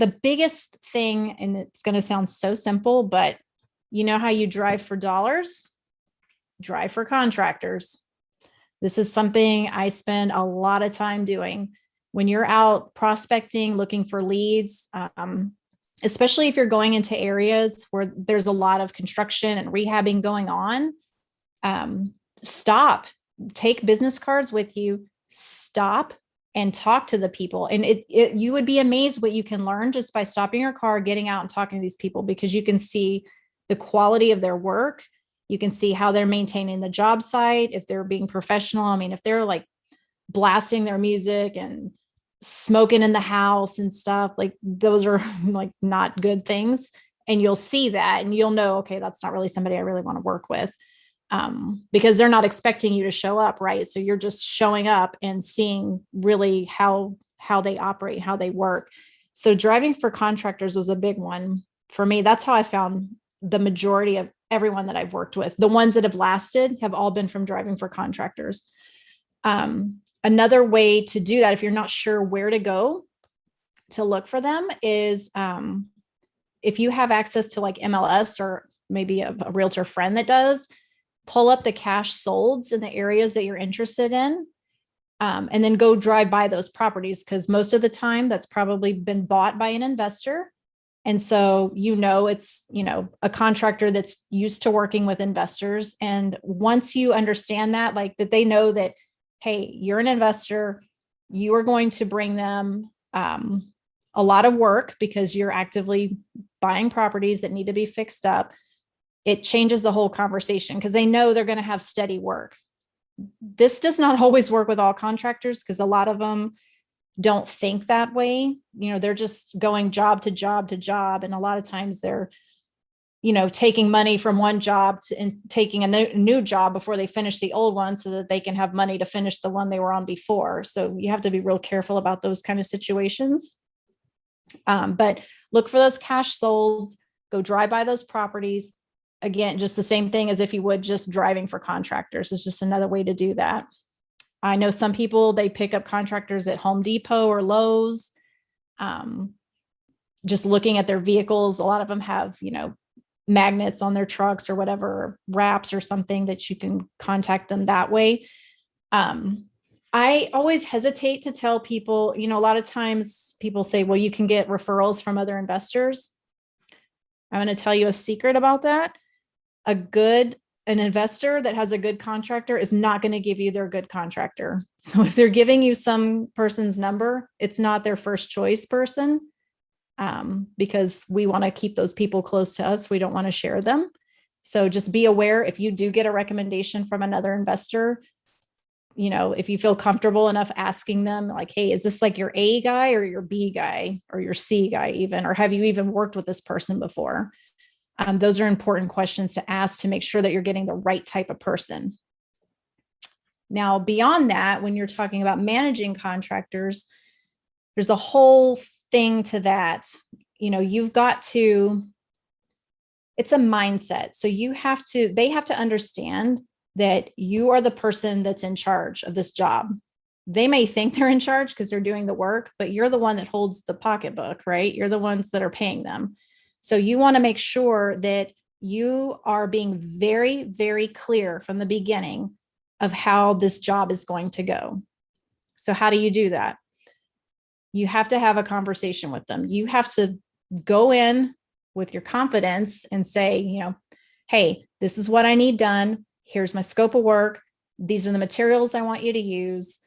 the biggest thing, and it's going to sound so simple, but you know how you drive for dollars? Drive for contractors. This is something I spend a lot of time doing. When you're out prospecting, looking for leads, especially if you're going into areas where there's a lot of construction and rehabbing going on, stop, take business cards with you, stop and talk to the people. And you would be amazed what you can learn just by stopping your car, getting out and talking to these people, because you can see the quality of their work. You can see how they're maintaining the job site, if they're being professional. I mean, if they're like blasting their music and smoking in the house and stuff, like those are like not good things. And you'll see that and you'll know, okay, that's not really somebody I really want to work with, because they're not expecting you to show up, right? So you're just showing up and seeing really how they operate, how they work. So driving for contractors was a big one for me. That's how I found the majority of everyone that I've worked with. The ones that have lasted have all been from driving for contractors. Another way to do that, if you're not sure where to go to look for them, is if you have access to like MLS or maybe a realtor friend that does, pull up the cash solds in the areas that you're interested in, and then go drive by those properties, because most of the time that's probably been bought by an investor. And so, it's, a contractor that's used to working with investors. And once you understand that, like that they know that, hey, you're an investor, you are going to bring them a lot of work because you're actively buying properties that need to be fixed up. It changes the whole conversation because they know they're going to have steady work. This does not always work with all contractors because a lot of them don't think that way. They're just going job to job to job. And a lot of times they're, taking money from one job and taking a new job before they finish the old one so that they can have money to finish the one they were on before. So you have to be real careful about those kind of situations. But look for those cash solds, go drive by those properties. Again, just the same thing as if you would just driving for contractors. It's just another way to do that. I know some people, they pick up contractors at Home Depot or Lowe's. Just looking at their vehicles, a lot of them have, magnets on their trucks or whatever, wraps or something that you can contact them that way. I always hesitate to tell people, a lot of times people say, well, you can get referrals from other investors. I'm going to tell you a secret about that. An investor that has a good contractor is not going to give you their good contractor. So if they're giving you some person's number, it's not their first choice person, because we want to keep those people close to us. We don't want to share them. So just be aware if you do get a recommendation from another investor, if you feel comfortable enough asking them like, hey, is this like your A guy or your B guy or your C guy even, or have you even worked with this person before? Those are important questions to ask to make sure that you're getting the right type of person. Now, beyond that, when you're talking about managing contractors, there's a whole thing to that. You've got to, it's a mindset. So they have to understand that you are the person that's in charge of this job. They may think they're in charge because they're doing the work, but you're the one that holds the pocketbook, right? You're the ones that are paying them. So you want to make sure that you are being very, very clear from the beginning of how this job is going to go. So how do you do that? You have to have a conversation with them. You have to go in with your confidence and say, hey, this is what I need done. Here's my scope of work. These are the materials I want you to use.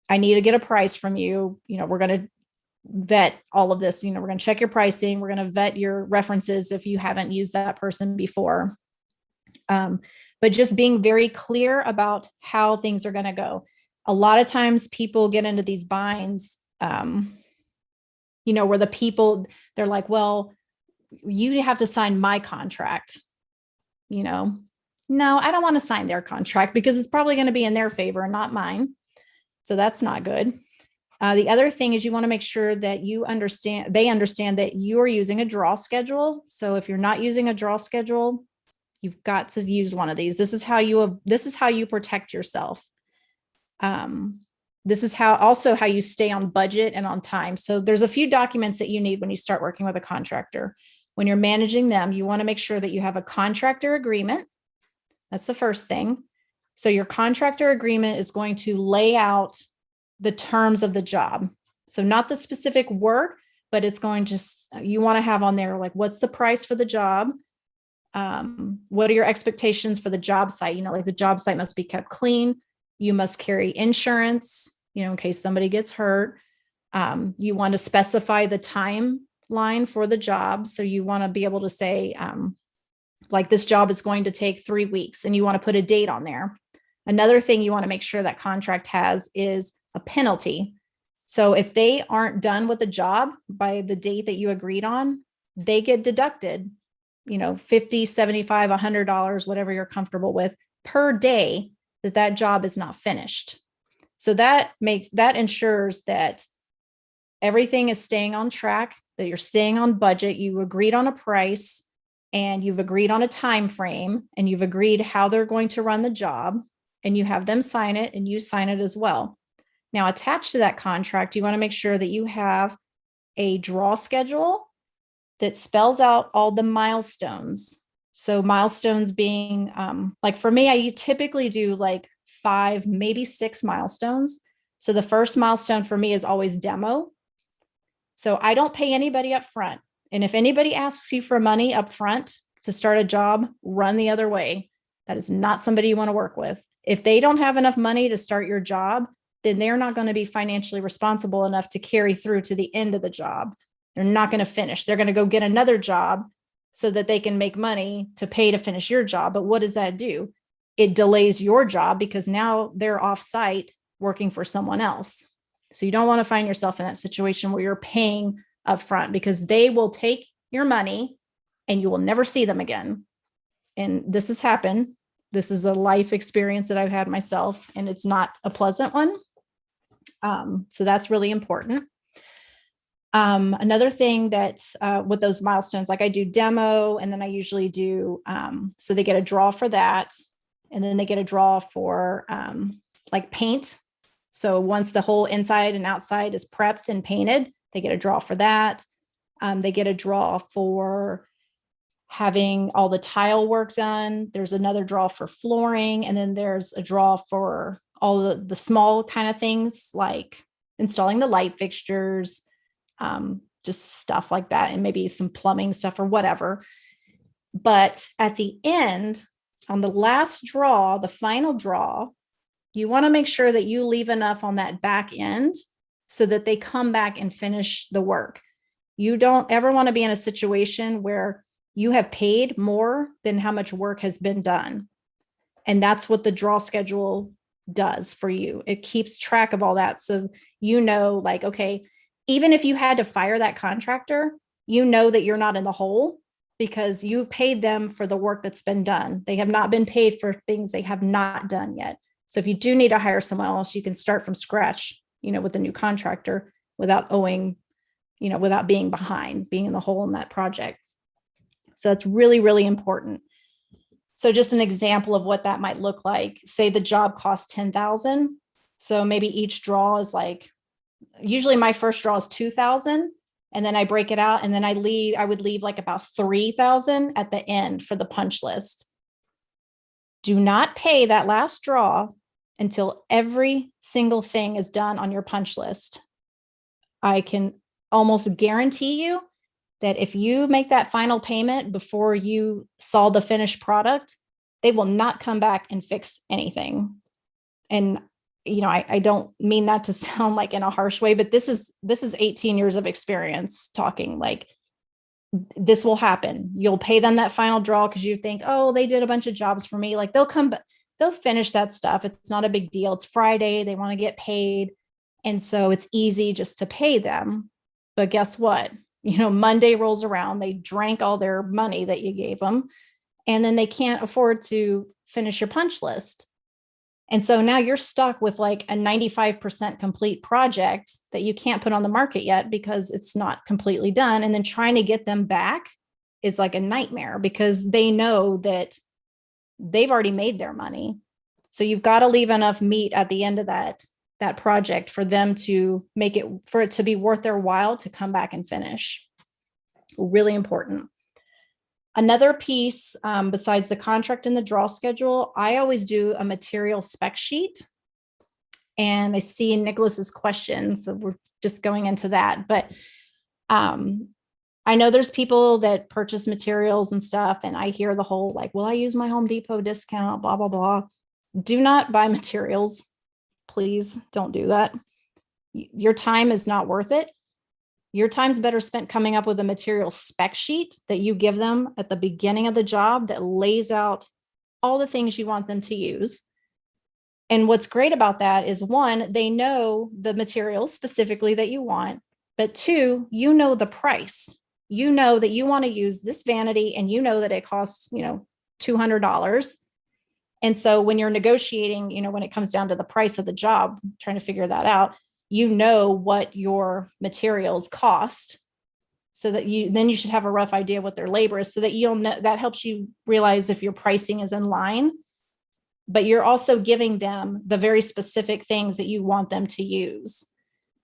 I need to get a price from you. We're going to vet all of this. We're going to check your pricing. We're going to vet your references if you haven't used that person before. But just being very clear about how things are going to go. A lot of times people get into these binds, where the people, they're like, well, you have to sign my contract. No, I don't want to sign their contract because it's probably going to be in their favor and not mine. So that's not good. The other thing is you want to make sure that they understand that you are using a draw schedule. So if you're not using a draw schedule, you've got to use one of these. This is how you protect yourself. This is how you stay on budget and on time. So there's a few documents that you need when you start working with a contractor. When you're managing them, you want to make sure that you have a contractor agreement. That's the first thing. So your contractor agreement is going to lay out the terms of the job. So not the specific work, but it's going to, you want to have on there, like, what's the price for the job? What are your expectations for the job site? Like the job site must be kept clean. You must carry insurance, in case somebody gets hurt. You want to specify the timeline for the job. So you want to be able to say, like, this job is going to take 3 weeks, and you want to put a date on there. Another thing you want to make sure that contract has is a penalty. So if they aren't done with the job by the date that you agreed on, they get deducted, $50, $75, $100, whatever you're comfortable with per day that job is not finished. So that ensures that everything is staying on track, that you're staying on budget, you agreed on a price, and you've agreed on a time frame, and you've agreed how they're going to run the job, and you have them sign it and you sign it as well. Now, attached to that contract, you want to make sure that you have a draw schedule that spells out all the milestones. So milestones being, like for me, I typically do like 5, maybe 6 milestones. So the first milestone for me is always demo. So I don't pay anybody up front. And if anybody asks you for money up front to start a job, run the other way. That is not somebody you want to work with. If they don't have enough money to start your job, then they're not going to be financially responsible enough to carry through to the end of the job. They're not going to finish. They're going to go get another job so that they can make money to pay to finish your job. But what does that do? It delays your job because now they're off site working for someone else. So you don't want to find yourself in that situation where you're paying upfront, because they will take your money and you will never see them again. And this has happened. This is a life experience that I've had myself, and it's not a pleasant one. So that's really important. Another thing that with those milestones, like I do demo, and then I usually do, so they get a draw for that. And then they get a draw for like paint. So once the whole inside and outside is prepped and painted, they get a draw for that. They get a draw for having all the tile work done. There's another draw for flooring. And then there's a draw for all the small kind of things like installing the light fixtures, just stuff like that, and maybe some plumbing stuff or whatever. But at the end, on the last draw, the final draw, you want to make sure that you leave enough on that back end so that they come back and finish the work. You don't ever want to be in a situation where you have paid more than how much work has been done. And that's what the draw schedule does for you. It keeps track of all that. So like, okay, even if you had to fire that contractor, that you're not in the hole because you paid them for the work that's been done. They have not been paid for things they have not done yet. So if you do need to hire someone else, you can start from scratch, with a new contractor without owing, without being behind, being in the hole in that project. So that's really, really important. So just an example of what that might look like, say the job costs $10,000. So maybe each draw is like, usually my first draw is $2,000. And then I break it out, and then I would leave like about $3,000 at the end for the punch list. Do not pay that last draw until every single thing is done on your punch list. I can almost guarantee you that if you make that final payment before you saw the finished product, they will not come back and fix anything. And I don't mean that to sound like in a harsh way, but this is 18 years of experience talking like this will happen. You'll pay them that final draw because you think, oh, they did a bunch of jobs for me. Like they'll finish that stuff. It's not a big deal. It's Friday. They want to get paid. And so it's easy just to pay them. But guess what? Monday rolls around, they drank all their money that you gave them, and then they can't afford to finish your punch list. And so now you're stuck with like a 95% complete project that you can't put on the market yet because it's not completely done. And then trying to get them back is like a nightmare because they know that they've already made their money. So you've got to leave enough meat at the end of that that project for them to make it, for it to be worth their while to come back and finish. Really important. Another piece, besides the contract and the draw schedule, I always do a material spec sheet. And I see Nicholas's question, so we're just going into that. But I know there's people that purchase materials and stuff, and I hear the whole like, well, I use my Home Depot discount, blah, blah, blah. Do not buy materials. Please don't do that. Your time is not worth it. Your time's better spent coming up with a material spec sheet that you give them at the beginning of the job that lays out all the things you want them to use. And what's great about that is, one, they know the materials specifically that you want, but two, you know the price. You know that you want to use this vanity and you know that it costs, $200. And so when you're negotiating, when it comes down to the price of the job, trying to figure that out, you know what your materials cost, so that you should have a rough idea what their labor is, so that you'll know, that helps you realize if your pricing is in line. But you're also giving them the very specific things that you want them to use.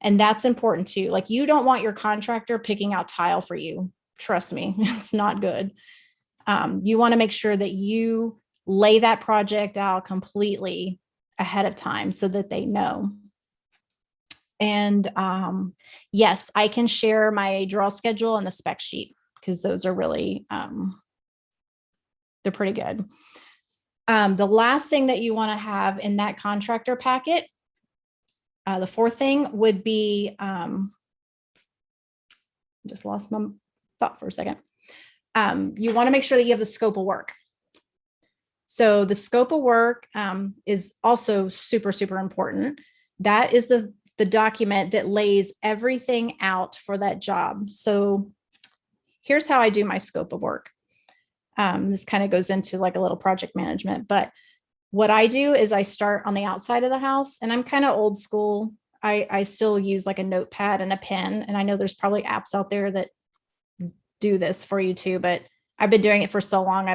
And that's important too. Like, you don't want your contractor picking out tile for you. Trust me, it's not good. You want to make sure that you lay that project out completely ahead of time so that they know. And yes, I can share my draw schedule and the spec sheet, because those are really, they're pretty good. The last thing that you want to have in that contractor packet, the fourth thing would be, just lost my thought for a second. You want to make sure that you have the scope of work. So the scope of work is also super, super important. That is the document that lays everything out for that job. So here's how I do my scope of work. This kind of goes into like a little project management, but what I do is I start on the outside of the house, and I'm kind of old school. I still use like a notepad and a pen. And I know there's probably apps out there that do this for you too, but I've been doing it for so long,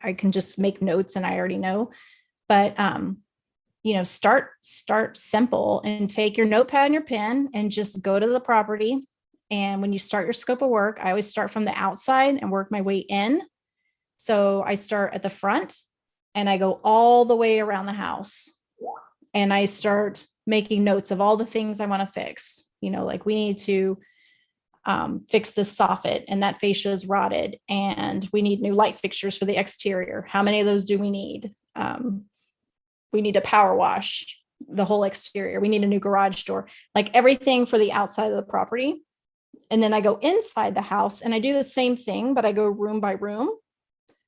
I can just make notes and I already know. But start simple and take your notepad and your pen and just go to the property. And when you start your scope of work, I always start from the outside and work my way in. So I start at the front and I go all the way around the house, and I start making notes of all the things I want to fix. Like, we need to fix this soffit, and that fascia is rotted, and we need new light fixtures for the exterior. How many of those do we need? We need a power wash the whole exterior. We need a new garage door, like everything for the outside of the property. And then I go inside the house and I do the same thing, but I go room by room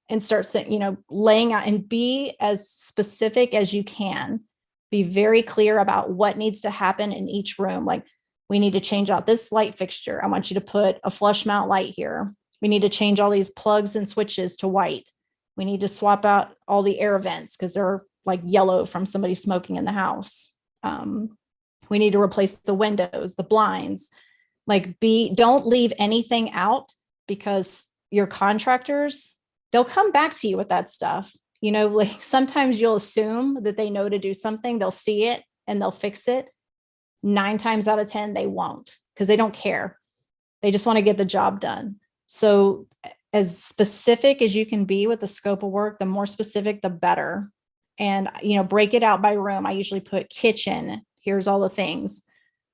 and start laying out, and be as specific as you can. Be very clear about what needs to happen in each room. Like, we need to change out this light fixture. I want you to put a flush mount light here. We need to change all these plugs and switches to white. We need to swap out all the air vents because they're like yellow from somebody smoking in the house. We need to replace the windows, the blinds. Like, don't leave anything out, because your contractors, they'll come back to you with that stuff. Like, sometimes you'll assume that they know to do something. They'll see it and they'll fix it. 9 times out of 10, they won't, because they don't care. They just want to get the job done. So as specific as you can be with the scope of work, the more specific, the better. And, break it out by room. I usually put kitchen, here's all the things.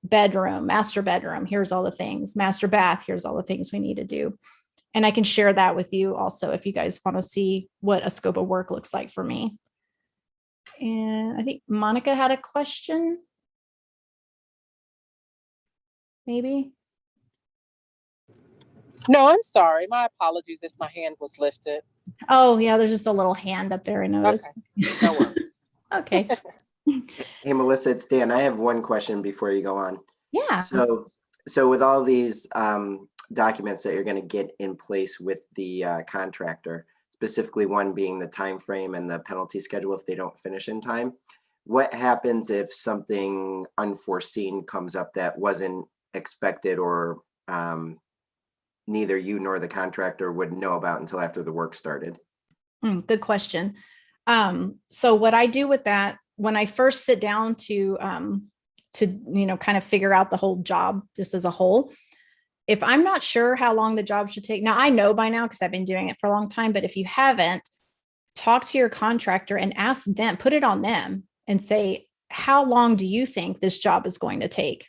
Bedroom, master bedroom, here's all the things. Master bath, here's all the things we need to do. And I can share that with you also if you guys want to see what a scope of work looks like for me. And I think Monica had a question. Maybe. No, I'm sorry. My apologies if my hand was lifted. Oh, yeah, there's just a little hand up there, I noticed. Okay. No worries. Okay. Hey, Melissa, it's Dan. I have one question before you go on. Yeah. So with all these documents that you're going to get in place with the contractor, specifically one being the time frame and the penalty schedule if they don't finish in time, what happens if something unforeseen comes up that wasn't expected, or neither you nor the contractor would know about until after the work started? Good question. So what I do with that, when I first sit down to, kind of figure out the whole job just as a whole, if I'm not sure how long the job should take, now I know by now because I've been doing it for a long time, but if you haven't, talk to your contractor and ask them, put it on them and say, how long do you think this job is going to take?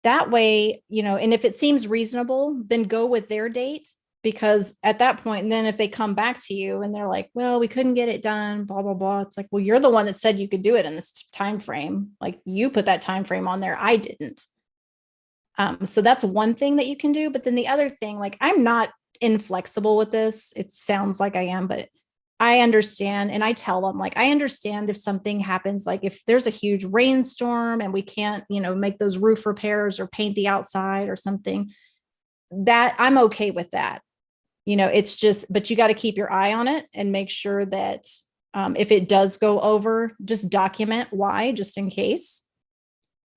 That way, and if it seems reasonable, then go with their date, because at that point, and then if they come back to you and they're like, well, we couldn't get it done, blah, blah, blah. It's like, well, you're the one that said you could do it in this time frame. Like, you put that time frame on there. I didn't. So that's one thing that you can do. But then the other thing, like, I'm not inflexible with this. It sounds like I am, but I understand. And I tell them, like, I understand if something happens, like if there's a huge rainstorm and we can't, make those roof repairs or paint the outside or something, that I'm okay with that. It's just, but you got to keep your eye on it and make sure that if it does go over, just document why, just in case.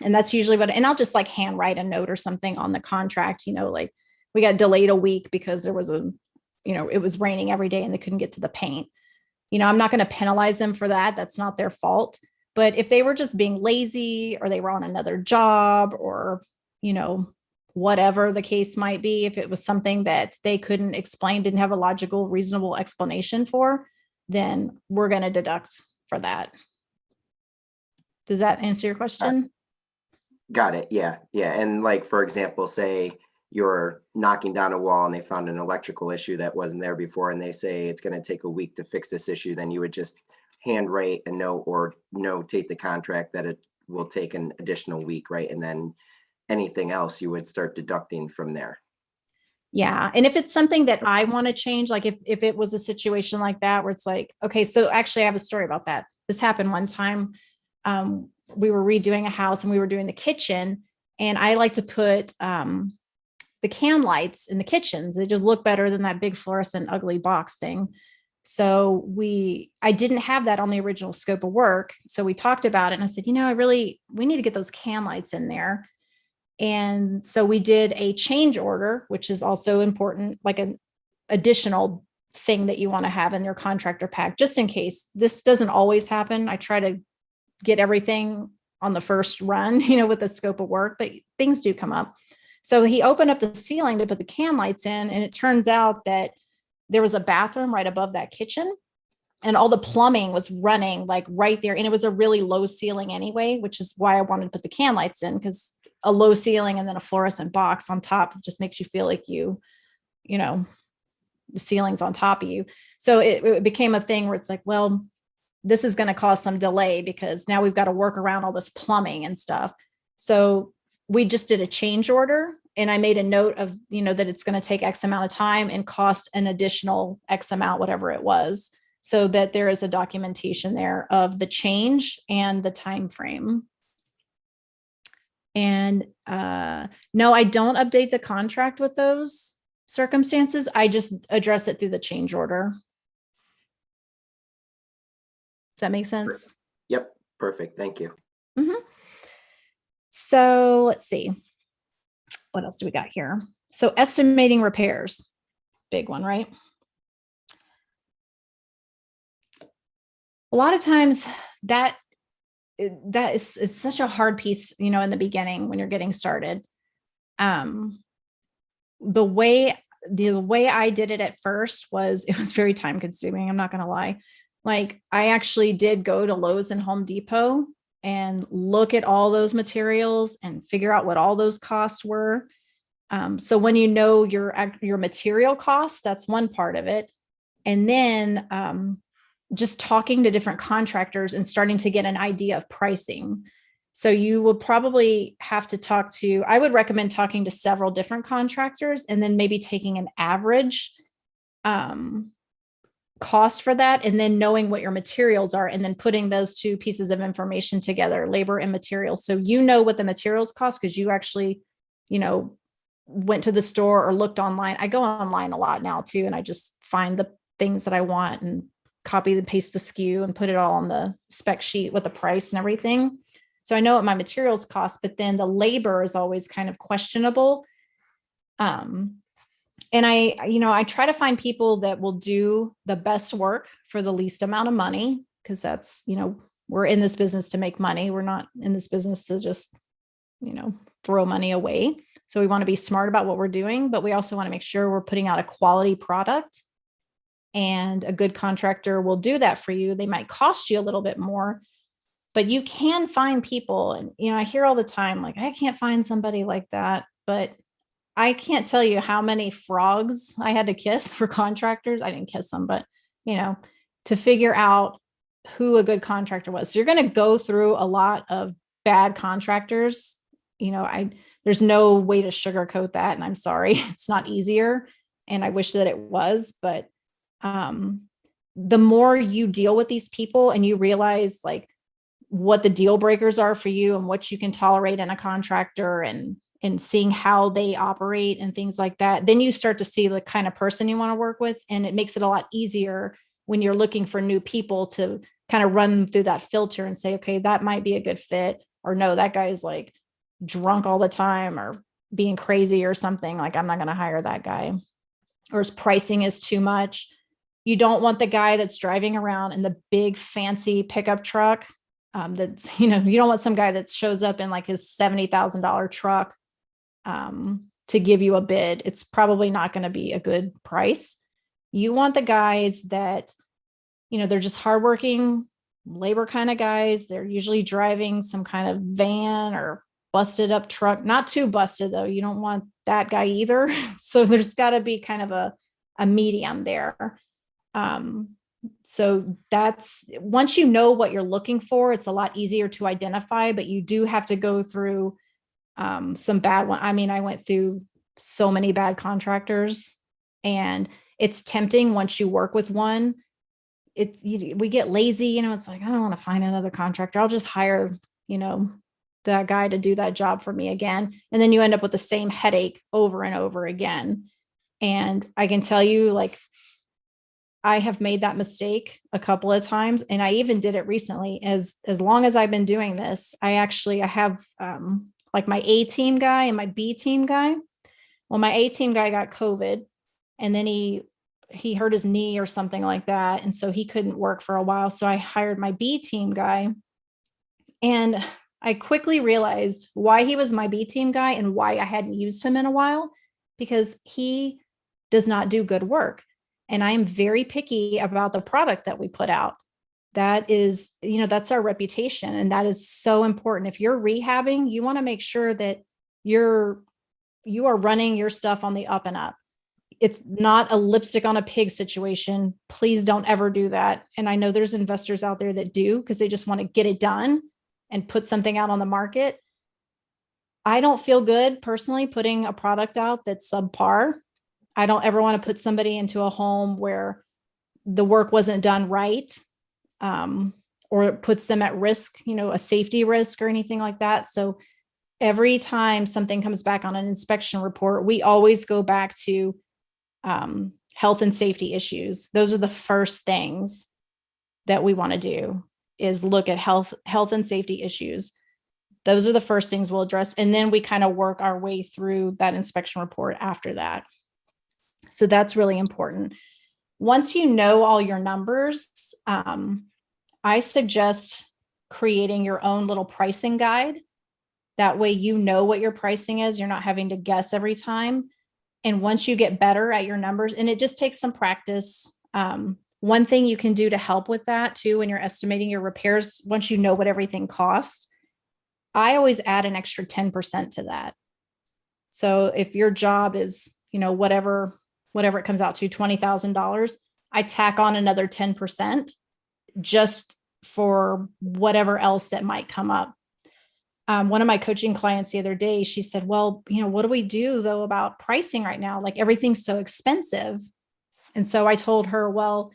And that's usually and I'll just like handwrite a note or something on the contract, like we got delayed a week because there was it was raining every day and they couldn't get to the paint. I'm not going to penalize them for that. That's not their fault. But if they were just being lazy or they were on another job or, whatever the case might be, if it was something that they couldn't explain, didn't have a logical, reasonable explanation for, then we're going to deduct for that. Does that answer your question? Got it. Yeah. Yeah. And like, for example, say you're knocking down a wall and they found an electrical issue that wasn't there before, and they say it's going to take a week to fix this issue, then you would just handwrite a note or notate the contract that it will take an additional week, right? And then anything else you would start deducting from there. Yeah. And if it's something that I want to change, like if it was a situation like that, where it's like, okay, so actually I have a story about that. This happened one time. We were redoing a house and we were doing the kitchen, and I like to put the can lights in the kitchens. They just look better than that big fluorescent ugly box thing. So I didn't have that on the original scope of work. So we talked about it and I said, we need to get those can lights in there. And so we did a change order, which is also important, like an additional thing that you want to have in your contractor pack, just in case. This doesn't always happen. I try to get everything on the first run, with the scope of work, but things do come up. So he opened up the ceiling to put the can lights in, and it turns out that there was a bathroom right above that kitchen, and all the plumbing was running like right there. And it was a really low ceiling anyway, which is why I wanted to put the can lights in, because a low ceiling and then a fluorescent box on top just makes you feel like the ceiling's on top of you. So it became a thing where it's like, well, this is going to cause some delay because now we've got to work around all this plumbing and stuff. So we just did a change order, and I made a note of, that it's going to take X amount of time and cost an additional X amount, whatever it was, so that there is a documentation there of the change and the time frame. And no, I don't update the contract with those circumstances. I just address it through the change order. Does that make sense? Yep. Perfect. Thank you. Mm-hmm. So let's see. What else do we got here? So estimating repairs, big one, right? A lot of times that is such a hard piece, in the beginning when you're getting started. The way I did it at first it was very time consuming. I'm not going to lie. Like, I actually did go to Lowe's and Home Depot and look at all those materials and figure out what all those costs were. So when your material costs, that's one part of it. And then just talking to different contractors and starting to get an idea of pricing. So you will probably have to I would recommend talking to several different contractors and then maybe taking an average cost for that, and then knowing what your materials are, and then putting those two pieces of information together, labor and materials. So what the materials cost, because you actually, went to the store or looked online. I go online a lot now too, and I just find the things that I want and copy and paste the SKU and put it all on the spec sheet with the price and everything. So I know what my materials cost, but then the labor is always kind of questionable. And I try to find people that will do the best work for the least amount of money, because that's, we're in this business to make money. We're not in this business to just, throw money away. So we want to be smart about what we're doing, but we also want to make sure we're putting out a quality product, and a good contractor will do that for you. They might cost you a little bit more, but you can find people. And, I hear all the time, like, I can't find somebody like that, but I can't tell you how many frogs I had to kiss for contractors. I didn't kiss them, but, to figure out who a good contractor was. So you're going to go through a lot of bad contractors. There's no way to sugarcoat that. And I'm sorry, it's not easier. And I wish that it was, but the more you deal with these people and you realize like what the deal breakers are for you and what you can tolerate in a contractor, and seeing how they operate and things like that, then you start to see the kind of person you want to work with. And it makes it a lot easier when you're looking for new people to kind of run through that filter and say, okay, that might be a good fit, or no, that guy's like drunk all the time or being crazy or something, like I'm not going to hire that guy, or his pricing is too much. You don't want the guy that's driving around in the big fancy pickup truck. You don't want some guy that shows up in like his $70,000 truck to give you a bid. It's probably not going to be a good price. You want the guys that, they're just hardworking labor kind of guys. They're usually driving some kind of van or busted up truck, not too busted though. You don't want that guy either. So there's got to be kind of a medium there. So that's, once you know what you're looking for, it's a lot easier to identify, but you do have to go through some bad one. I mean, I went through so many bad contractors, and it's tempting once you work with one. We get lazy, it's like, I don't want to find another contractor. I'll just hire, that guy to do that job for me again. And then you end up with the same headache over and over again. And I can tell you, like, I have made that mistake a couple of times, and I even did it recently. As long as I've been doing this, I have like my A team guy and my B team guy. Well, my A team guy got COVID, and then he hurt his knee or something like that. And so he couldn't work for a while. So I hired my B team guy, and I quickly realized why he was my B team guy and why I hadn't used him in a while, because he does not do good work. And I am very picky about the product that we put out. That is, that's our reputation. And that is so important. If you're rehabbing, you want to make sure that you are running your stuff on the up and up. It's not a lipstick on a pig situation. Please don't ever do that. And I know there's investors out there that do, because they just want to get it done and put something out on the market. I don't feel good personally putting a product out that's subpar. I don't ever want to put somebody into a home where the work wasn't done right, or it puts them at risk, a safety risk or anything like that. So every time something comes back on an inspection report, we always go back to health and safety issues. Those are the first things that we want to do, is look at health and safety issues. Those are the first things we'll address. And then we kind of work our way through that inspection report after that. So that's really important. Once you know all your numbers, I suggest creating your own little pricing guide. That way, you know what your pricing is. You're not having to guess every time. And once you get better at your numbers, and it just takes some practice. One thing you can do to help with that too, when you're estimating your repairs, once you know what everything costs, I always add an extra 10% to that. So if your job is, whatever it comes out to, $20,000, I tack on another 10% just for whatever else that might come up. One of my coaching clients the other day, she said, well, what do we do though about pricing right now? Like, everything's so expensive. And so I told her, well,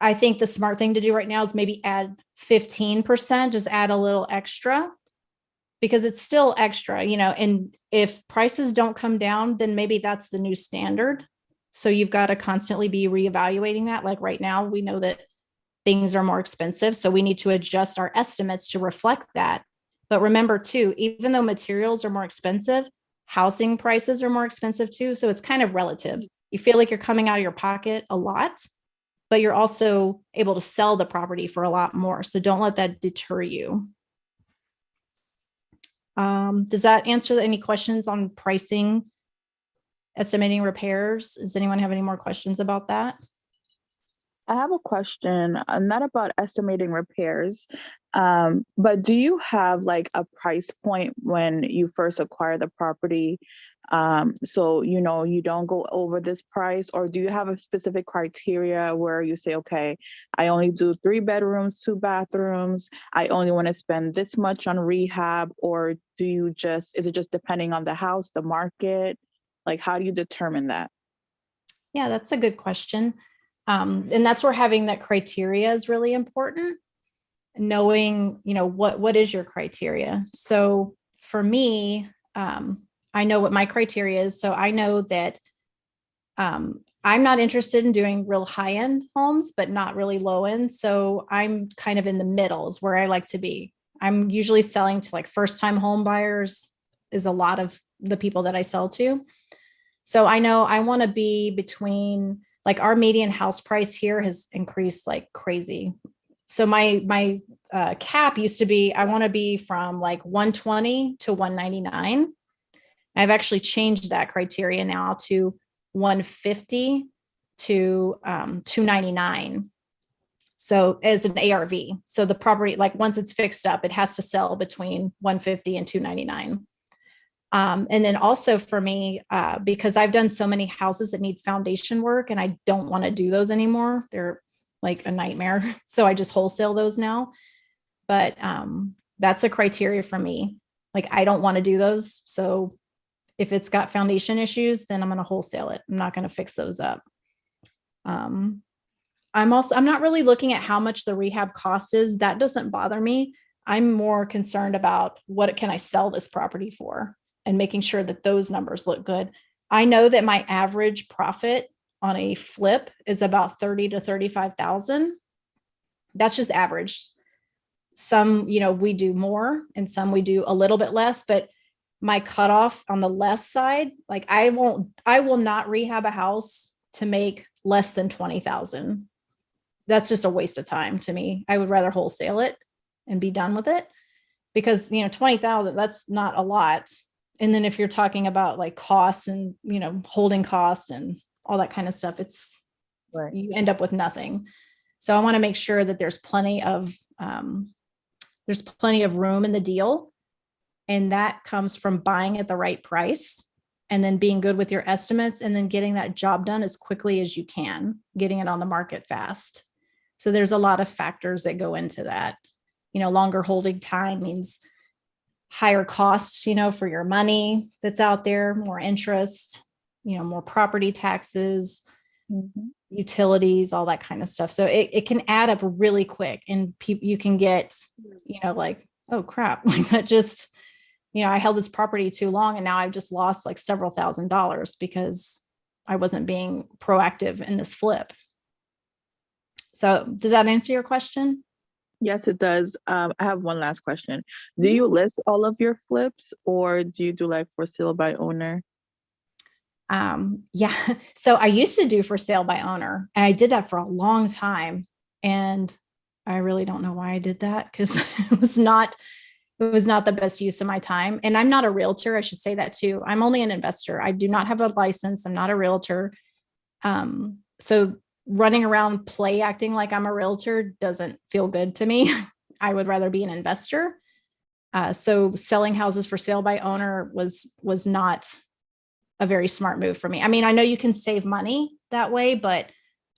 I think the smart thing to do right now is maybe add 15%, just add a little extra, because it's still extra, and if prices don't come down, then maybe that's the new standard. So you've got to constantly be reevaluating that. Like right now, we know that things are more expensive, so we need to adjust our estimates to reflect that. But remember too, even though materials are more expensive, housing prices are more expensive too. So it's kind of relative. You feel like you're coming out of your pocket a lot, but you're also able to sell the property for a lot more. So don't let that deter you. Does that answer any questions on pricing, estimating repairs? Does anyone have any more questions about that? I have a question, not about estimating repairs, but do you have like a price point when you first acquire the property? So, you know, you don't go over this price, or do you have a specific criteria where you say, okay, I only do 3 bedrooms, 2 bathrooms. I only want to spend this much on rehab, or do you just, is it just depending on the house, the market? Like, how do you determine that? Yeah, that's a good question. And that's where having that criteria is really important. Knowing, you know, what is your criteria? So for me, I know what my criteria is. So I know that I'm not interested in doing real high-end homes, but not really low-end. So I'm kind of in the middle is where I like to be. I'm usually selling to like first-time home buyers is a lot of the people that I sell to. So I know I want to be between, like, our median house price here has increased like crazy. So my cap used to be, I want to be from like 120 to 199. I've actually changed that criteria now to 150 to 299. So as an ARV, so the property, like once it's fixed up, it has to sell between 150 and 299. And then also for me, because I've done so many houses that need foundation work and I don't want to do those anymore. They're like a nightmare. So I just wholesale those now. But that's a criteria for me. Like, I don't want to do those. So if it's got foundation issues, then I'm going to wholesale it. I'm not going to fix those up. I'm not really looking at how much the rehab cost is. That doesn't bother me. I'm more concerned about what can I sell this property for, and making sure that those numbers look good. I know that my average profit on a flip is about 30 to 35,000. That's just average. Some, you know, we do more and some we do a little bit less, but my cutoff on the less side, like I will not rehab a house to make less than 20,000. That's just a waste of time to me. I would rather wholesale it and be done with it, because, you know, 20,000, that's not a lot. And then if you're talking about like costs and, you know, holding costs and all that kind of stuff, it's Right. you end up with nothing. So I want to make sure that there's plenty of room in the deal. And that comes from buying at the right price and then being good with your estimates and then getting that job done as quickly as you can, getting it on the market fast. So there's a lot of factors that go into that. You know, longer holding time means higher costs, you know, for your money that's out there, more interest, you know, more property taxes, utilities, all that kind of stuff. So it can add up really quick, and you can get, you know, like, oh crap, like that just, you know, I held this property too long and now I've just lost like several $1,000s because I wasn't being proactive in this flip. So does that answer your question? Yes, it does. I have one last question. Do you list all of your flips, or do you do like for sale by owner? Yeah. So I used to do for sale by owner, and I did that for a long time. And I really don't know why I did that, because it was not the best use of my time. And I'm not a realtor. I should say that too. I'm only an investor. I do not have a license. I'm not a realtor. So running around play acting like I'm a realtor doesn't feel good to me. I would rather be an investor. So selling houses for sale by owner was not a very smart move for me. I mean, I know you can save money that way, but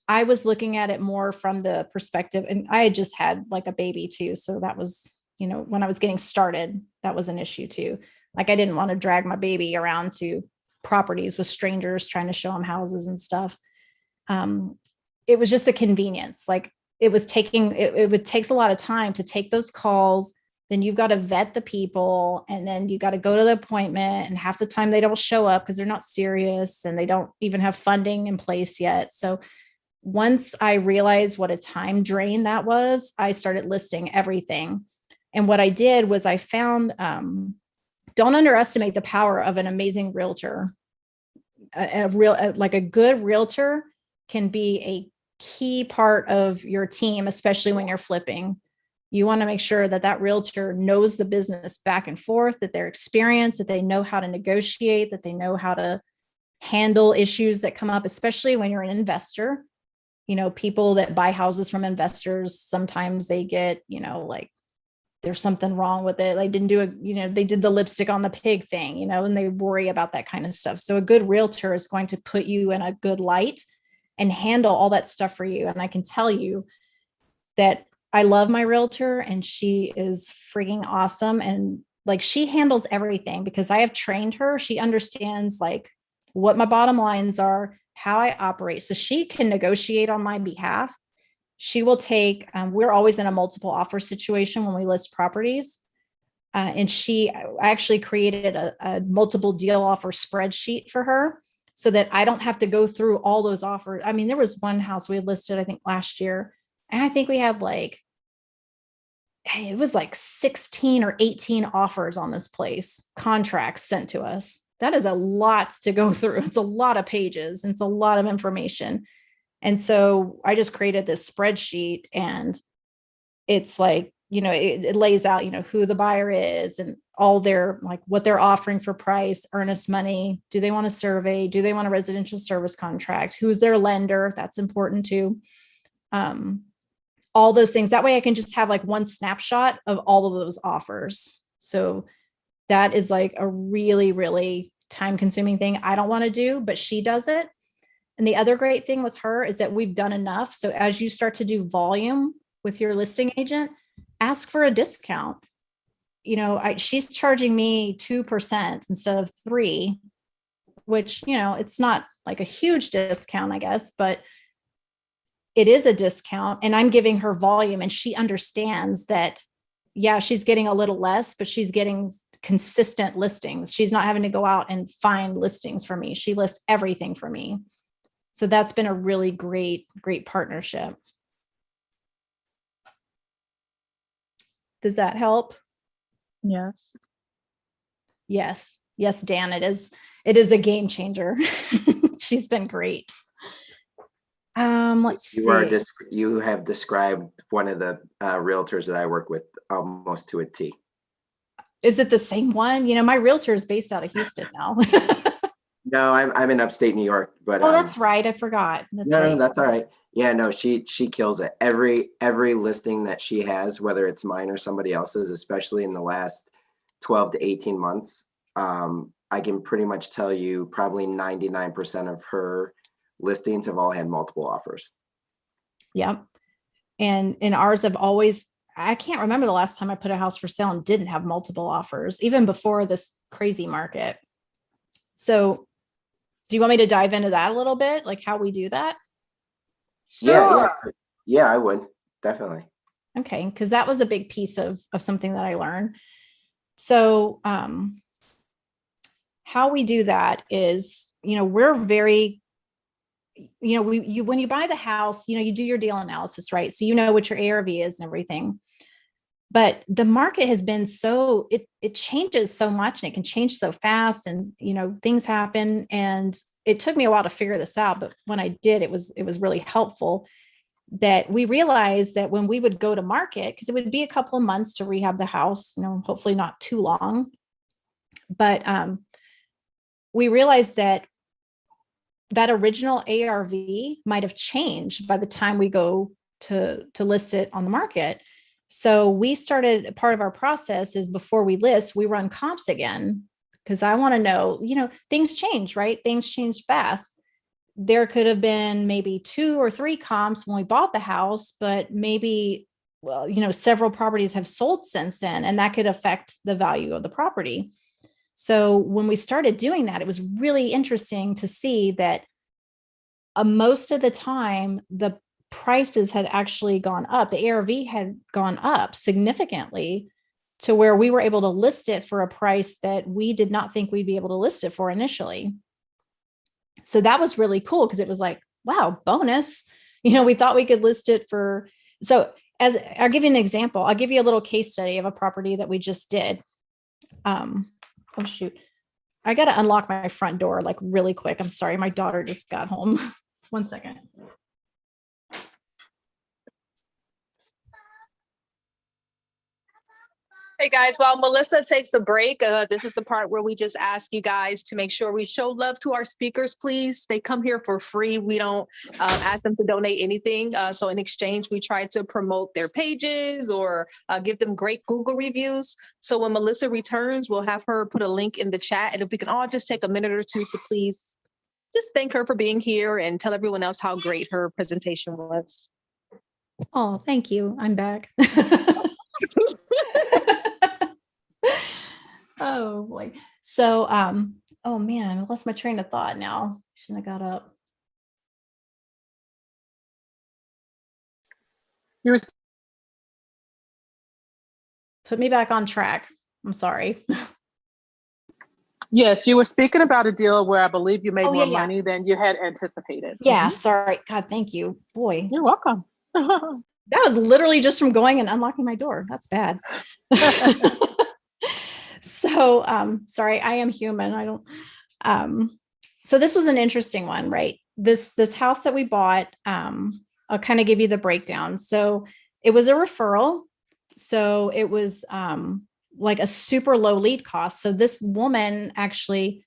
I was looking at it more from the perspective, and I had just had like a baby too. So that was, you know, when I was getting started, that was an issue too. Like, I didn't want to drag my baby around to properties with strangers trying to show them houses and stuff. It was just a convenience. Like, it takes a lot of time to take those calls. Then you've got to vet the people, and then you got to go to the appointment, and half the time they don't show up because they're not serious and they don't even have funding in place yet. So once I realized what a time drain that was, I started listing everything. And what I did was I found, don't underestimate the power of an amazing realtor. Like a good realtor can be a key part of your team, especially when you're flipping. You want to make sure that that realtor knows the business back and forth, that they're experienced, that they know how to negotiate, that they know how to handle issues that come up, especially when you're an investor. You know, people that buy houses from investors, sometimes they get, you know, like there's something wrong with it. They didn't do they did the lipstick on the pig thing, you know, and they worry about that kind of stuff. So a good realtor is going to put you in a good light and handle all that stuff for you. And I can tell you that I love my realtor and she is freaking awesome. And like, she handles everything because I have trained her. She understands like what my bottom lines are, how I operate. So she can negotiate on my behalf. She will take, we're always in a multiple offer situation when we list properties. And I actually created a multiple deal offer spreadsheet for her so that I don't have to go through all those offers. I mean, there was one house we had listed, I think last year, and I think we had it was like 16 or 18 offers on this place, contracts sent to us. That is a lot to go through. It's a lot of pages. And it's a lot of information. And so I just created this spreadsheet and it's like, it lays out, who the buyer is and all their, like what they're offering for price, earnest money. Do they want a survey? Do they want a residential service contract? Who's their lender? That's important too. All those things. That way I can just have like one snapshot of all of those offers. So that is like a really, really time consuming thing I don't want to do, but she does it. And the other great thing with her is that we've done enough. So as you start to do volume with your listing agent, ask for a discount. She's charging me 2% instead of 3%, which, it's not like a huge discount, I guess, but it is a discount and I'm giving her volume and she understands that, yeah, she's getting a little less, but she's getting consistent listings. She's not having to go out and find listings for me. She lists everything for me. So that's been a really great, great partnership. Does that help? Yes. Yes. Yes, Dan, it is. It is a game changer. She's been great. Let's see. You have described one of the realtors that I work with almost to a T. Is it the same one? My realtor is based out of Houston now. No, I'm in upstate New York, but that's right. I forgot. No, that's all right. Yeah, no, she kills it. Every listing that she has, whether it's mine or somebody else's, especially in the last 12 to 18 months, I can pretty much tell you probably 99% of her listings have all had multiple offers. Yep. And ours have always, I can't remember the last time I put a house for sale and didn't have multiple offers, even before this crazy market. So do you want me to dive into that a little bit? Like how we do that? Sure. Yeah, I would definitely. Okay. Cause that was a big piece of something that I learned. So, how we do that is, we're very, when you buy the house, you do your deal analysis, right? So, what your ARV is and everything. But the market has been it changes so much and it can change so fast and, things happen. And it took me a while to figure this out. But when I did, it was really helpful that we realized that when we would go to market, because it would be a couple of months to rehab the house, hopefully not too long. But we realized that original ARV might have changed by the time we go to list it on the market. So we started, part of our process is before we list, we run comps again, because I want to know, things change, right? Things change fast. There could have been maybe 2 or 3 comps when we bought the house, but maybe, several properties have sold since then, and that could affect the value of the property. So when we started doing that, it was really interesting to see that most of the time, the prices had actually gone up. The ARV had gone up significantly to where we were able to list it for a price that we did not think we'd be able to list it for initially. So that was really cool because it was like, wow, bonus. We thought we could list it for, so as I'll give you an example, I'll give you a little case study of a property that we just did. Oh shoot. I got to unlock my front door like really quick. I'm sorry. My daughter just got home. 1 second. Hey guys, while Melissa takes a break, this is the part where we just ask you guys to make sure we show love to our speakers, please. They come here for free. We don't ask them to donate anything. So in exchange, we try to promote their pages or give them great Google reviews. So when Melissa returns, we'll have her put a link in the chat. And if we can all just take a minute or two to please just thank her for being here and tell everyone else how great her presentation was. Oh, thank you. I'm back. Oh boy. So, oh man, I lost my train of thought now. Shouldn't have got up. You were Put me back on track. I'm sorry. Yes, you were speaking about a deal where I believe you made Oh, more yeah. money than you had anticipated. Yeah, sorry. God, thank you. Boy, You're welcome. that was literally just from going and unlocking my door. That's bad. So, sorry, I am human. I don't, so this was an interesting one, right? This house that we bought, I'll kind of give you the breakdown. So it was a referral. So it was, like a super low lead cost. So this woman actually,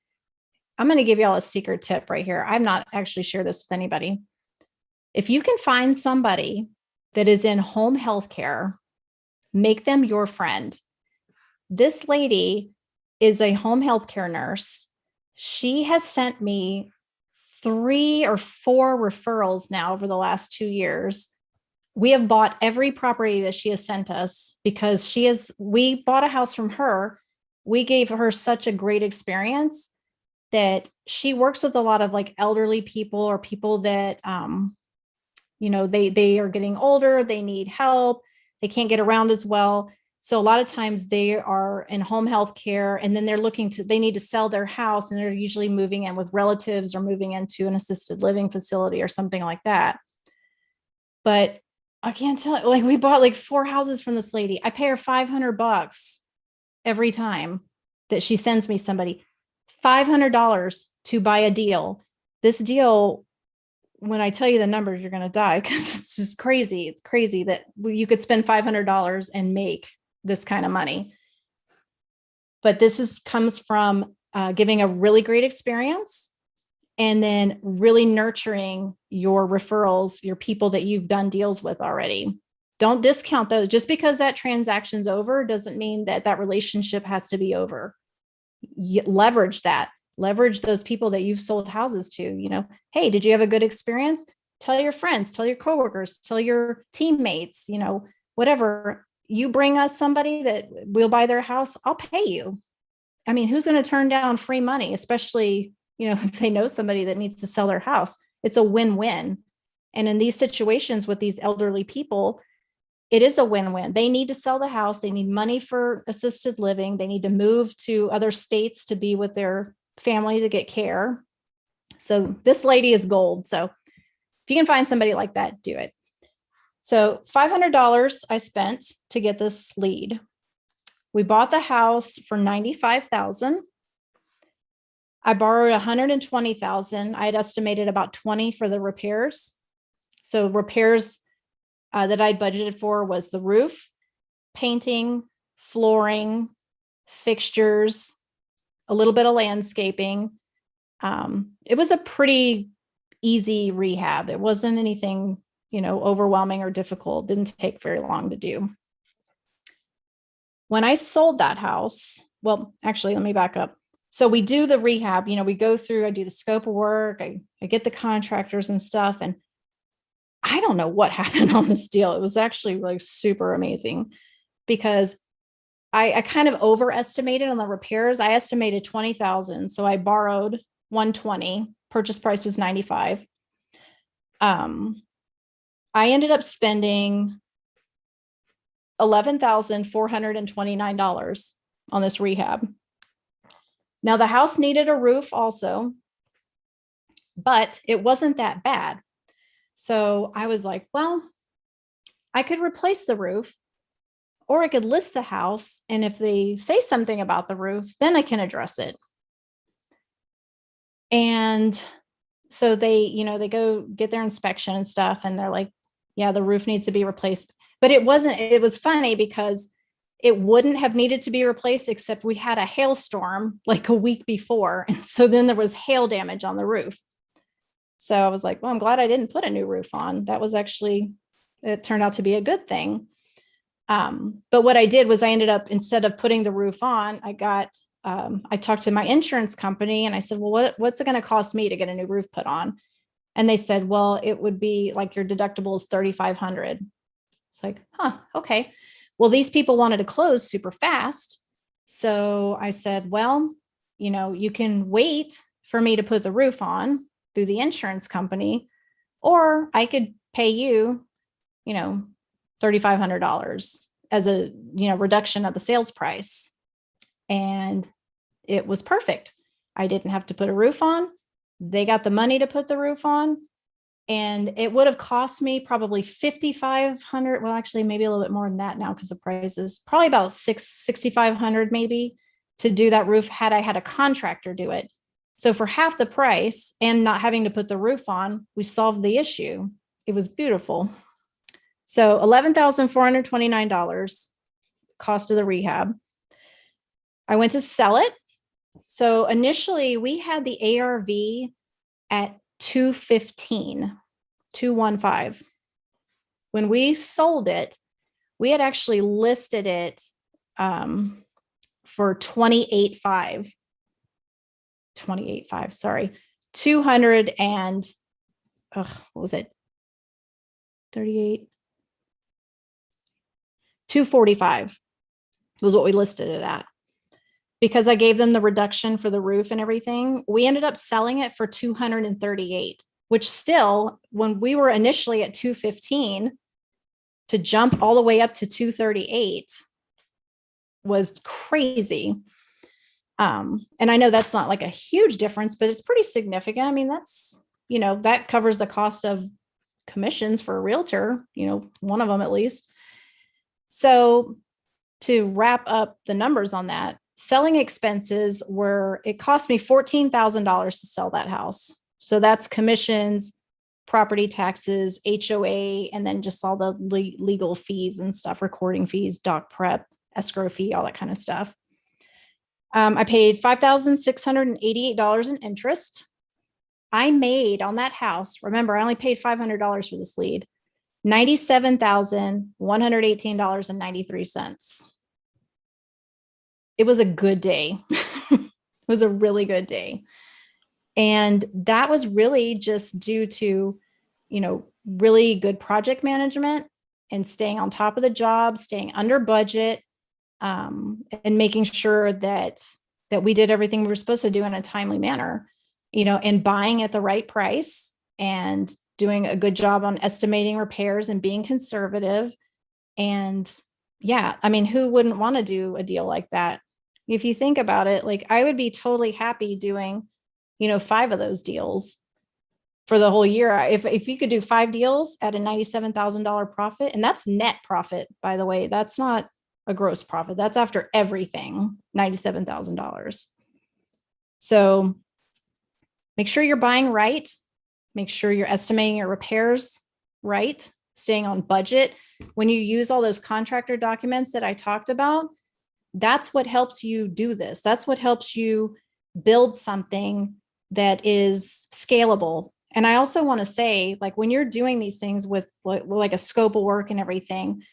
I'm going to give y'all a secret tip right here. I've not actually shared this with anybody. If you can find somebody that is in home health care, make them your friend. This lady is a home health care nurse. She has sent me 3 or 4 referrals now over the last 2 years. We have bought every property that she has sent us because we bought a house from her. We gave her such a great experience that she works with a lot of like elderly people or people that, they are getting older, they need help, they can't get around as well. So a lot of times they are in home health care and then they need to sell their house and they're usually moving in with relatives or moving into an assisted living facility or something like that. But I can't tell you, like we bought like 4 houses from this lady. I pay her $500 every time that she sends me somebody, $500 to buy a deal. This deal, when I tell you the numbers, you're going to die because it's just crazy. It's crazy that you could spend $500 and make this kind of money. But this comes from giving a really great experience and then really nurturing your referrals, your people that you've done deals with already. Don't discount those. Just because that transaction's over doesn't mean that relationship has to be over. Leverage that. Leverage those people that you've sold houses to. Hey, did you have a good experience? Tell your friends, tell your coworkers, tell your teammates, whatever. You bring us somebody that will buy their house, I'll pay you. I mean, who's going to turn down free money, especially, if they know somebody that needs to sell their house? It's a win-win. And in these situations with these elderly people, it is a win-win. They need to sell the house. They need money for assisted living. They need to move to other states to be with their family to get care. So this lady is gold. So if you can find somebody like that, do it. So $500 I spent to get this lead. We bought the house for $95,000. I borrowed $120,000. I had estimated about $20,000 for the repairs. So repairs that I'd budgeted for was the roof, painting, flooring, fixtures, a little bit of landscaping. It was a pretty easy rehab. It wasn't anything, overwhelming or difficult. Didn't take very long to do. When I sold that house, well, actually, let me back up. So we do the rehab, we go through, I do the scope of work, I get the contractors and stuff. And I don't know what happened on this deal. It was actually like super amazing because I kind of overestimated on the repairs. I estimated $20,000. So I borrowed $120,000. Purchase price was $95,000. I ended up spending $11,429 on this rehab. Now the house needed a roof also, but it wasn't that bad. So I was like, well, I could replace the roof or I could list the house. And if they say something about the roof, then I can address it. And so they go get their inspection and stuff. And they're like, yeah, the roof needs to be replaced. But it was funny because it wouldn't have needed to be replaced, except we had a hailstorm like a week before. And so then there was hail damage on the roof. So I was like, well, I'm glad I didn't put a new roof on. That was actually, it turned out to be a good thing. But what I did was I ended up, instead of putting the roof on, I talked to my insurance company and I said, well, what's it going to cost me to get a new roof put on? And they said, well, it would be like your deductible is $3,500. It's like, okay. Well, these people wanted to close super fast. So I said, well, you can wait for me to put the roof on through the insurance company, or I could pay you, $3,500 as a, reduction of the sales price. And it was perfect. I didn't have to put a roof on. They got the money to put the roof on. And it would have cost me probably $5,500. Well, actually, maybe a little bit more than that now because the price is probably about $6,500 maybe to do that roof had I had a contractor do it. So for half the price and not having to put the roof on, we solved the issue. It was beautiful. So $11,429 cost of the rehab. I went to sell it. So initially we had the ARV at 215. When we sold it, we had actually listed it for 28.5, sorry, 200 and what was it? 38, 245 was what we listed it at. Because I gave them the reduction for the roof and everything, we ended up selling it for 238, which still, when we were initially at 215, to jump all the way up to 238 was crazy. And I know that's not like a huge difference, but it's pretty significant. I mean, that's, that covers the cost of commissions for a realtor, one of them at least. So to wrap up the numbers on that, selling expenses it cost me $14,000 to sell that house. So that's commissions, property taxes, HOA, and then just all the legal fees and stuff, recording fees, doc prep, escrow fee, all that kind of stuff. I paid $5,688 in interest. I made on that house, remember, I only paid $500 for this lead, $97,118.93. It was a good day. It was a really good day. And that was really just due to, really good project management and staying on top of the job, staying under budget, and making sure that we did everything we were supposed to do in a timely manner, and buying at the right price and doing a good job on estimating repairs and being conservative. And yeah, I mean, who wouldn't want to do a deal like that? If you think about it, like I would be totally happy doing, 5 of those deals for the whole year. If you could do 5 deals at a $97,000 profit, and that's net profit, by the way, that's not a gross profit. That's after everything, $97,000. So make sure you're buying right. Make sure you're estimating your repairs right, staying on budget. When you use all those contractor documents that I talked about, that's what helps you do this. That's what helps you build something that is scalable. And I also want to say, like, when you're doing these things with like a scope of work and everything,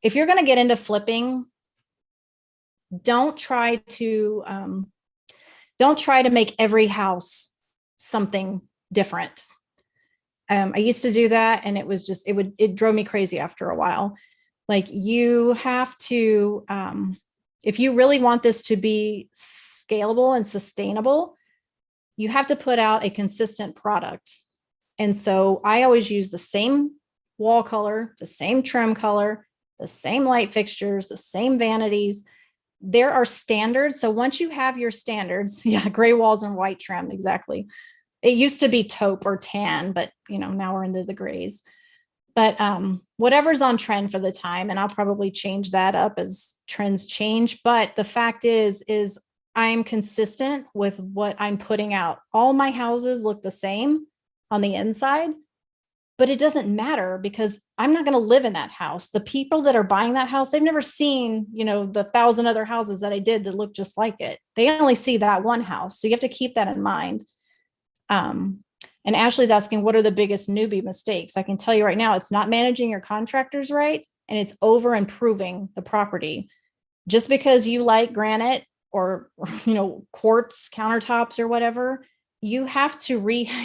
if you're going to get into flipping, don't try to make every house something different. I used to do that, and it was just, it drove me crazy after a while. Like, you have to, if you really want this to be scalable and sustainable, you have to put out a consistent product. And so I always use the same wall color, the same trim color, the same light fixtures, the same vanities. There are standards. So once you have your standards, gray walls and white trim, exactly. It used to be taupe or tan, but now we're into the grays. But whatever's on trend for the time, and I'll probably change that up as trends change. But the fact is I'm consistent with what I'm putting out. All my houses look the same on the inside. but it doesn't matter because I'm not going to live in that house. The people that are buying that house, they've never seen, the 1,000 other houses that I did that look just like it. They only see that one house. So you have to keep that in mind. And Ashley's asking, what are the biggest newbie mistakes? I can tell you right now, it's not managing your contractors right, and it's over improving the property. Just because you like granite or quartz countertops or whatever, you have to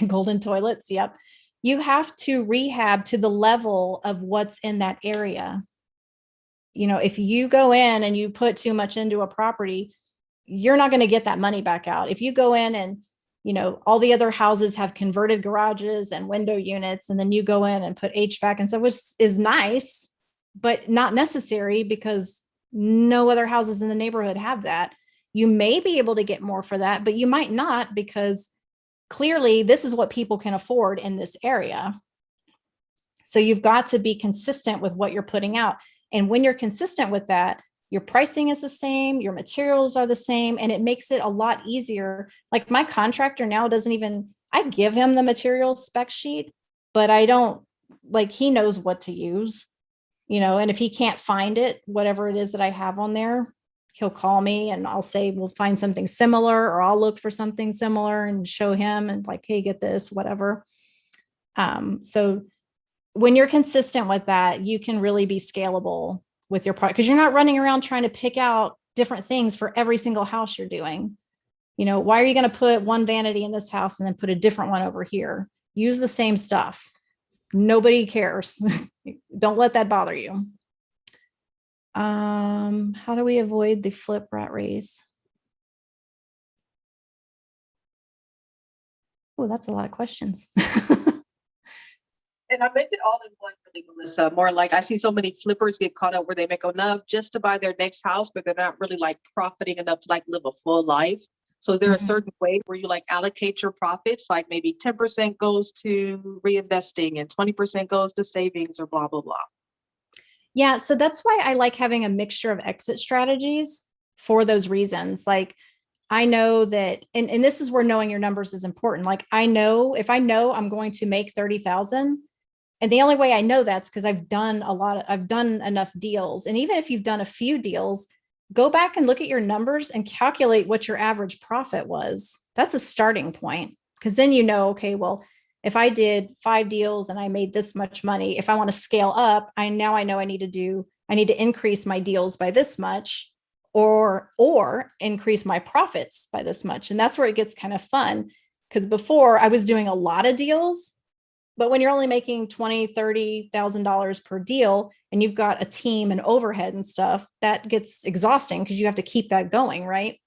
golden toilets. Yep. You have to rehab to the level of what's in that area. If you go in and you put too much into a property, you're not going to get that money back out. If you go in and, all the other houses have converted garages and window units, and then you go in and put HVAC and stuff, which is nice, but not necessary because no other houses in the neighborhood have that. You may be able to get more for that, but you might not, because clearly this is what people can afford in this area. So you've got to be consistent with what you're putting out. And when you're consistent with that, your pricing is the same, your materials are the same, and it makes it a lot easier. Like my contractor now I give him the material spec sheet, but I don't, he knows what to use, and if he can't find it, whatever it is that I have on there, he'll call me and I'll say, we'll find something similar, or I'll look for something similar and show him and hey, get this, whatever. So when you're consistent with that, you can really be scalable with your product, because you're not running around trying to pick out different things for every single house you're doing. Why are you going to put one vanity in this house and then put a different one over here? Use the same stuff. Nobody cares. Don't let that bother you. How do we avoid the flip rat race? Oh, that's a lot of questions. And I make it all in one, really, Melissa. More like I see so many flippers get caught up where they make enough just to buy their next house, but they're not really profiting enough to live a full life. So is there a certain way where you allocate your profits, like maybe 10% goes to reinvesting and 20% goes to savings or blah, blah, blah? Yeah. So that's why I like having a mixture of exit strategies for those reasons. I know that, and this is where knowing your numbers is important. I know if I know I'm going to make 30,000, and the only way I know that's because I've done enough deals. And even if you've done a few deals, go back and look at your numbers and calculate what your average profit was. That's a starting point, because then okay, well, if I did 5 deals and I made this much money, if I want to scale up, I know I need to increase my deals by this much, or increase my profits by this much. And that's where it gets kind of fun, because before I was doing a lot of deals, but when you're only making $20,000-$30,000 per deal and you've got a team and overhead and stuff, that gets exhausting because you have to keep that going, right?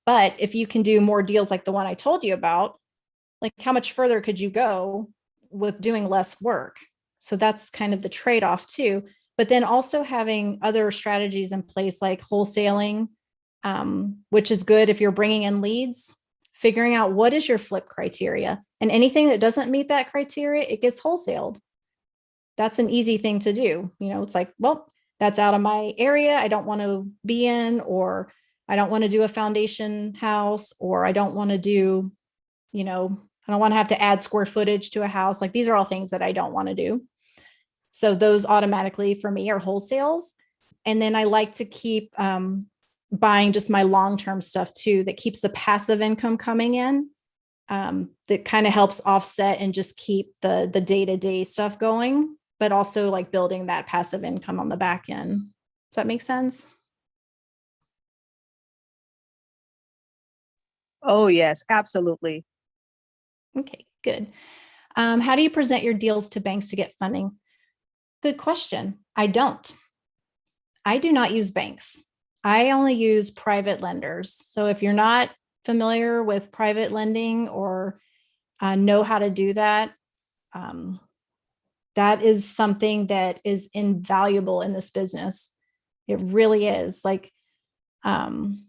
But if you can do more deals like the one I told you about, how much further could you go with doing less work? So that's kind of the trade-off too. But then also having other strategies in place, like wholesaling, which is good if you're bringing in leads, figuring out what is your flip criteria, and anything that doesn't meet that criteria, it gets wholesaled. That's an easy thing to do. It's well, that's out of my area. I don't want to be in, or I don't want to do a foundation house, or I don't want to do, I don't want to have to add square footage to a house. These are all things that I don't want to do. So those automatically for me are wholesales. And then I like to keep buying just my long-term stuff too, that keeps the passive income coming in, that kind of helps offset and just keep the day-to-day stuff going, but also building that passive income on the back end. Does that make sense? Oh, yes, absolutely. Okay, good. How do you present your deals to banks to get funding? Good question. I do not use banks. I only use private lenders. So if you're not familiar with private lending or know how to do that, that is something that is invaluable in this business. It really is. And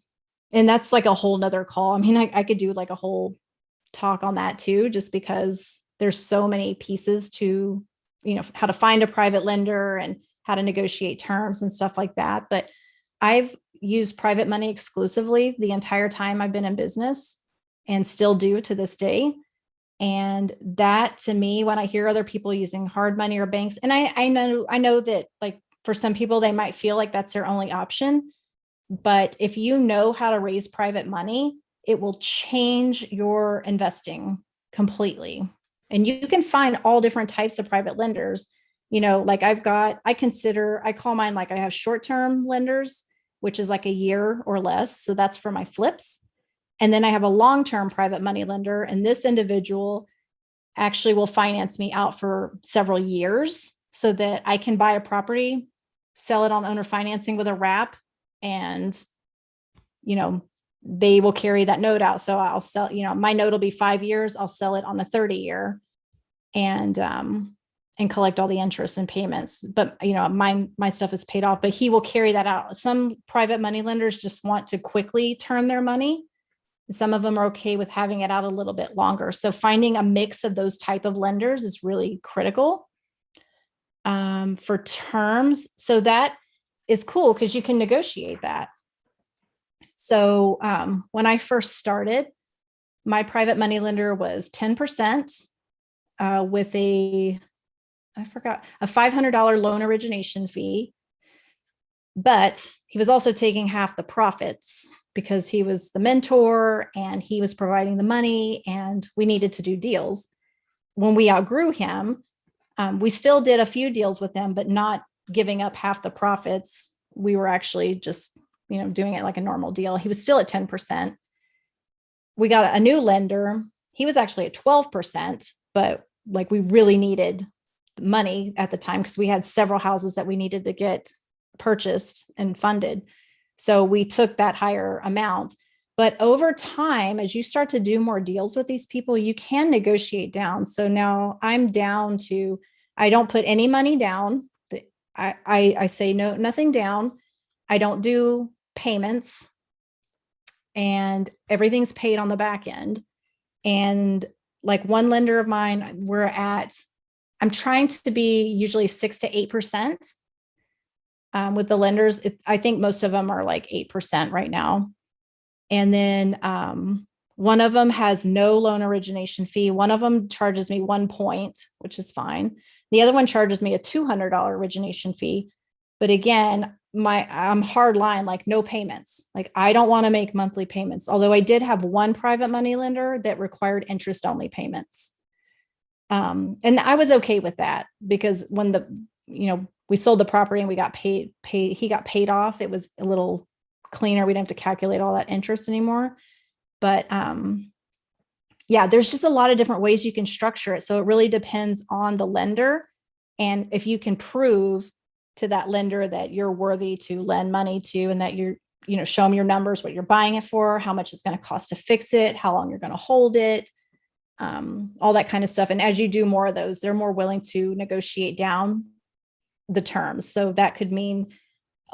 that's a whole nother call. I mean, I could do a whole talk on that too, just because there's so many pieces to, how to find a private lender and how to negotiate terms and stuff like that. But I've used private money exclusively the entire time I've been in business, and still do to this day. And that, to me, when I hear other people using hard money or banks, and I know that, like, for some people, they might feel like that's their only option. But if you know how to raise private money, it will change your investing completely. And you can find all different types of private lenders. Like I call mine, like, I have short-term lenders, which is like a year or less. So that's for my flips. And then I have a long-term private money lender, and this individual actually will finance me out for several years so that I can buy a property, sell it on owner financing with a wrap, and, they will carry that note out. So I'll sell, my note will be 5 years. I'll sell it on a 30-year and collect all the interest and payments. But, my stuff is paid off, but he will carry that out. Some private money lenders just want to quickly turn their money. Some of them are okay with having it out a little bit longer. So finding a mix of those type of lenders is really critical for terms. So that is cool because you can negotiate that. So when I first started, my private money lender was 10% with a $500 loan origination fee. But he was also taking half the profits because he was the mentor and he was providing the money, and we needed to do deals. When we outgrew him, we still did a few deals with him, but not giving up half the profits. We were actually just, doing it like a normal deal. He was still at 10%. We got a new lender. He was actually at 12%, but like we really needed the money at the time because we had several houses that we needed to get purchased and funded. So we took that higher amount. But over time, as you start to do more deals with these people, you can negotiate down. So now I'm down to, I don't put any money down. I say no, nothing down. I don't do payments, and everything's paid on the back end. And like one lender of mine, I'm trying to be usually 6 to 8%. With the lenders, I think most of them are like 8% right now. And then one of them has no loan origination fee. One of them charges me 1 point, which is fine. The other one charges me a $200 origination fee. But again, I'm hard line, like no payments. Like I don't want to make monthly payments. Although I did have one private money lender that required interest only payments. And I was okay with that because when we sold the property and we got paid, he got paid off. It was a little cleaner. We didn't have to calculate all that interest anymore. But there's just a lot of different ways you can structure it. So it really depends on the lender. And if you can prove to that lender that you're worthy to lend money to, and that you're, show them your numbers, what you're buying it for, how much it's going to cost to fix it, how long you're going to hold it, all that kind of stuff. And as you do more of those, they're more willing to negotiate down the terms. So that could mean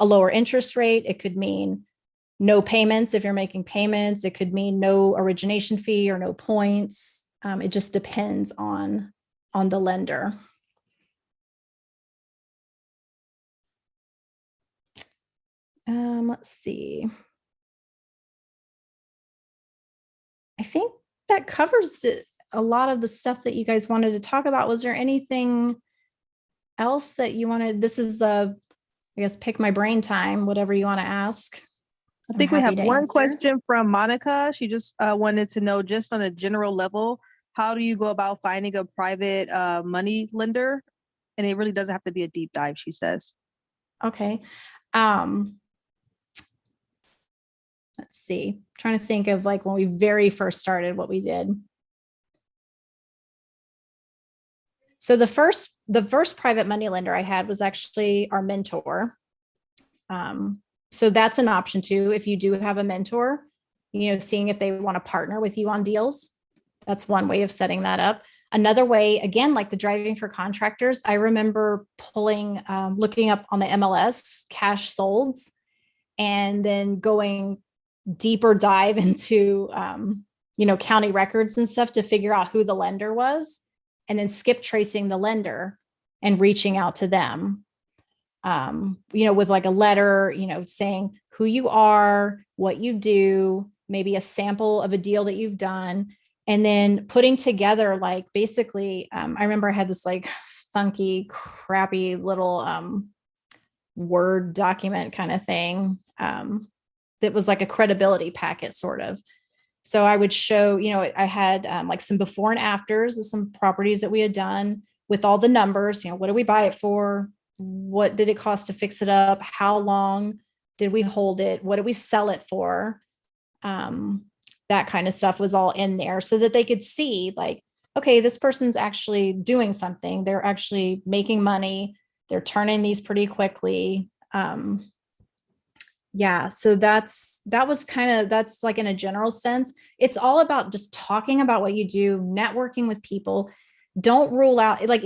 a lower interest rate. It could mean no payments if you're making payments. It could mean no origination fee or no points. It just depends on the lender. Let's see. I think that covers a lot of the stuff that you guys wanted to talk about. Was there anything else that you wanted? This is I guess, pick my brain time, whatever you want to ask. I think we have one question from Monica. She just wanted to know, just on a general level, how do you go about finding a private money lender? And it really doesn't have to be a deep dive, she says. Okay. Let's see. I'm trying to think of like when we very first started, what we did. So the first private money lender I had was actually our mentor. So that's an option too. If you do have a mentor, seeing if they want to partner with you on deals. That's one way of setting that up. Another way, again, like the driving for contractors, I remember looking up on the MLS cash solds, and then going deeper dive into, county records and stuff to figure out who the lender was, and then skip tracing the lender and reaching out to them, with like a letter, saying who you are, what you do, maybe a sample of a deal that you've done. And then putting together, like, basically, I remember I had this like funky, crappy little Word document kind of thing that was like a credibility packet, sort of. So I would show, I had like some before and afters of some properties that we had done with all the numbers. What did we buy it for? What did it cost to fix it up? How long did we hold it? What did we sell it for? That kind of stuff was all in there so that they could see, like, okay, this person's actually doing something. They're actually making money. They're turning these pretty quickly. Yeah, so that's like, in a general sense, it's all about just talking about what you do, networking with people. Don't rule out, like,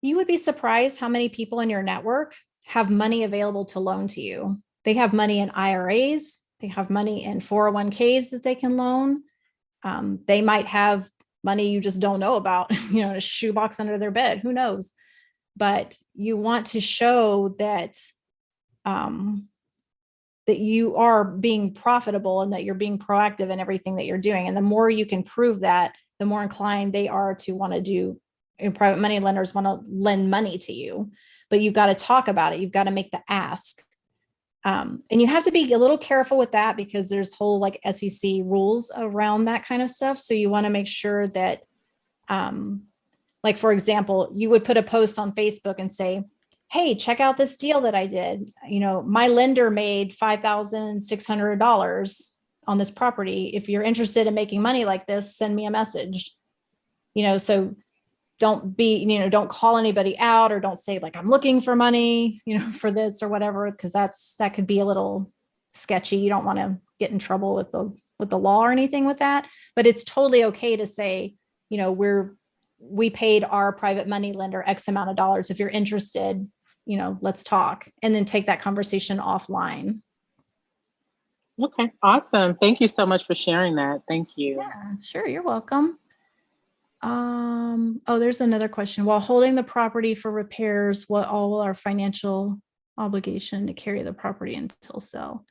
you would be surprised how many people in your network have money available to loan to you. They have money in IRAs, they have money in 401ks that they can loan. They might have money you just don't know about, in a shoebox under their bed, who knows? But you want to show that that you are being profitable and that you're being proactive in everything that you're doing. And the more you can prove that, the more inclined they are to want to do, private money lenders want to lend money to you. But you've got to talk about it. You've got to make the ask. And you have to be a little careful with that because there's whole like SEC rules around that kind of stuff. So you want to make sure that, like, for example, you would put a post on Facebook and say, hey, check out this deal that I did. My lender made $5,600 on this property. If you're interested in making money like this, send me a message. So don't call anybody out, or don't say like, I'm looking for money, for this or whatever, because that could be a little sketchy. You don't want to get in trouble with the law or anything with that. But it's totally okay to say, we paid our private money lender X amount of dollars. If you're interested, let's talk, and then take that conversation offline. Okay, awesome. Thank you so much for sharing that. Thank you. Yeah, sure. You're welcome. There's another question. While holding the property for repairs, what all will our financial obligation to carry the property until sale?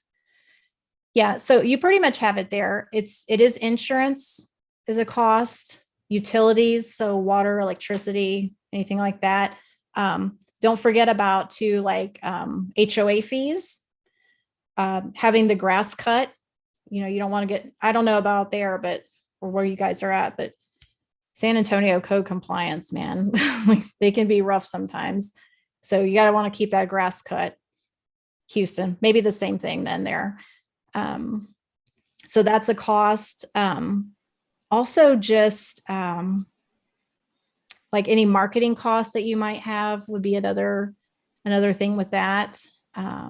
Yeah, so you pretty much have it there. It is insurance is a cost, utilities, so water, electricity, anything like that. Don't forget about too, like HOA fees, having the grass cut. You don't want to get, I don't know about there, but or where you guys are at, but San Antonio code compliance, man, like they can be rough sometimes. So you got to want to keep that grass cut. Houston, maybe the same thing then there. So that's a cost. Also just like any marketing costs that you might have would be another thing with that. I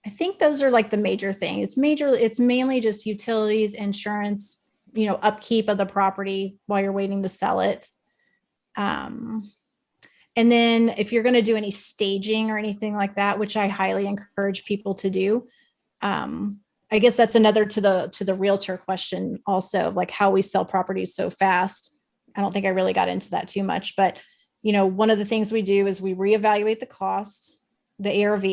think those are like the major thing. It's mainly just utilities, insurance, upkeep of the property while you're waiting to sell it. And then if you're going to do any staging or anything like that, which I highly encourage people to do, I guess that's another to the realtor question also, like how we sell properties so fast. I don't think I really got into that too much, but one of the things we do is we reevaluate the cost, the ARV,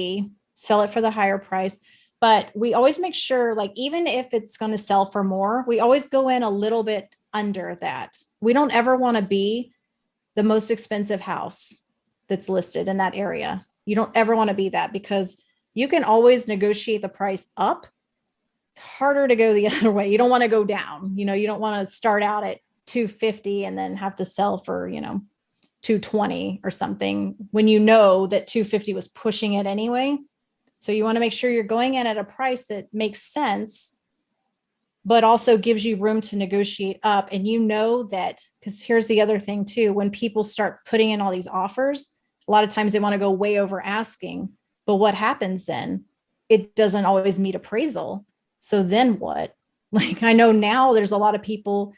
sell it for the higher price. But we always make sure, like, even if it's going to sell for more, we always go in a little bit under that. We don't ever want to be the most expensive house that's listed in that area. You don't ever want to be that, because you can always negotiate the price up. It's harder to go the other way. You don't want to go down. You don't want to start out at $250 and then have to sell for, $220 or something when that $250 was pushing it anyway. So you want to make sure you're going in at a price that makes sense, but also gives you room to negotiate up. And that, because here's the other thing too, when people start putting in all these offers, a lot of times they want to go way over asking. But what happens then? It doesn't always meet appraisal. So then what? Like, I know now there's a lot of people,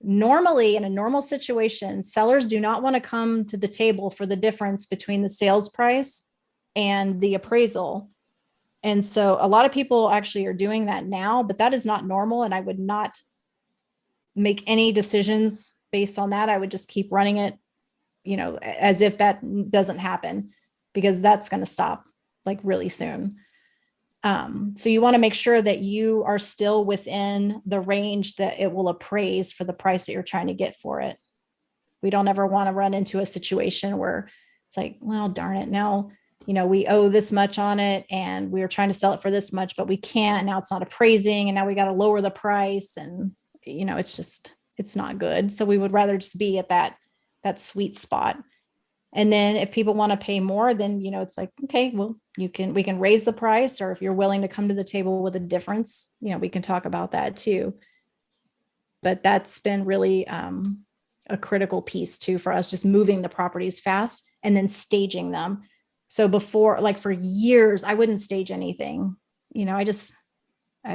normally in a normal situation, sellers do not want to come to the table for the difference between the sales price and the appraisal. And so a lot of people actually are doing that now, but that is not normal. And I would not make any decisions based on that. I would just keep running it, as if that doesn't happen, because that's going to stop like really soon. So you want to make sure that you are still within the range that it will appraise for the price that you're trying to get for it. We don't ever want to run into a situation where it's like, well, darn it, now, we owe this much on it and we were trying to sell it for this much, but we can't. Now it's not appraising and now we got to lower the price. And, it's not good. So we would rather just be at that sweet spot. And then if people want to pay more, then, it's like, okay, well, we can raise the price, or if you're willing to come to the table with a difference, we can talk about that too. But that's been really a critical piece too for us, just moving the properties fast and then staging them. So before, like for years, I wouldn't stage anything. I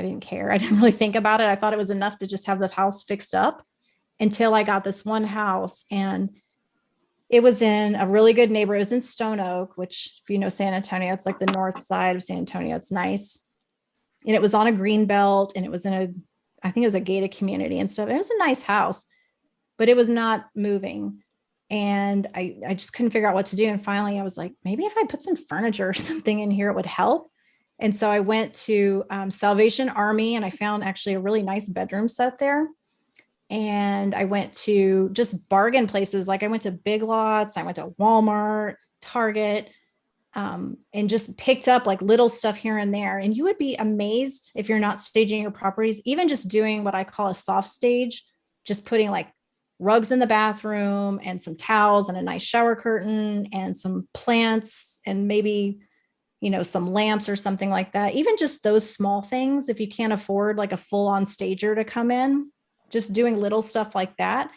didn't care. I didn't really think about it. I thought it was enough to just have the house fixed up until I got this one house, and it was in a really good neighborhood. It was in Stone Oak, which if you know San Antonio, it's like the north side of San Antonio. It's nice. And it was on a green belt, and it was I think it was a gated community and stuff. It was a nice house, but it was not moving. And I just couldn't figure out what to do. And finally I was like, maybe if I put some furniture or something in here, it would help. And so I went to Salvation Army, and I found actually a really nice bedroom set there. And I went to just bargain places. Like I went to Big Lots, I went to Walmart, Target, and just picked up like little stuff here and there. And you would be amazed if you're not staging your properties, even just doing what I call a soft stage, just putting like rugs in the bathroom and some towels and a nice shower curtain and some plants and maybe, some lamps or something like that. Even just those small things, if you can't afford like a full-on stager to come in, just doing little stuff like that.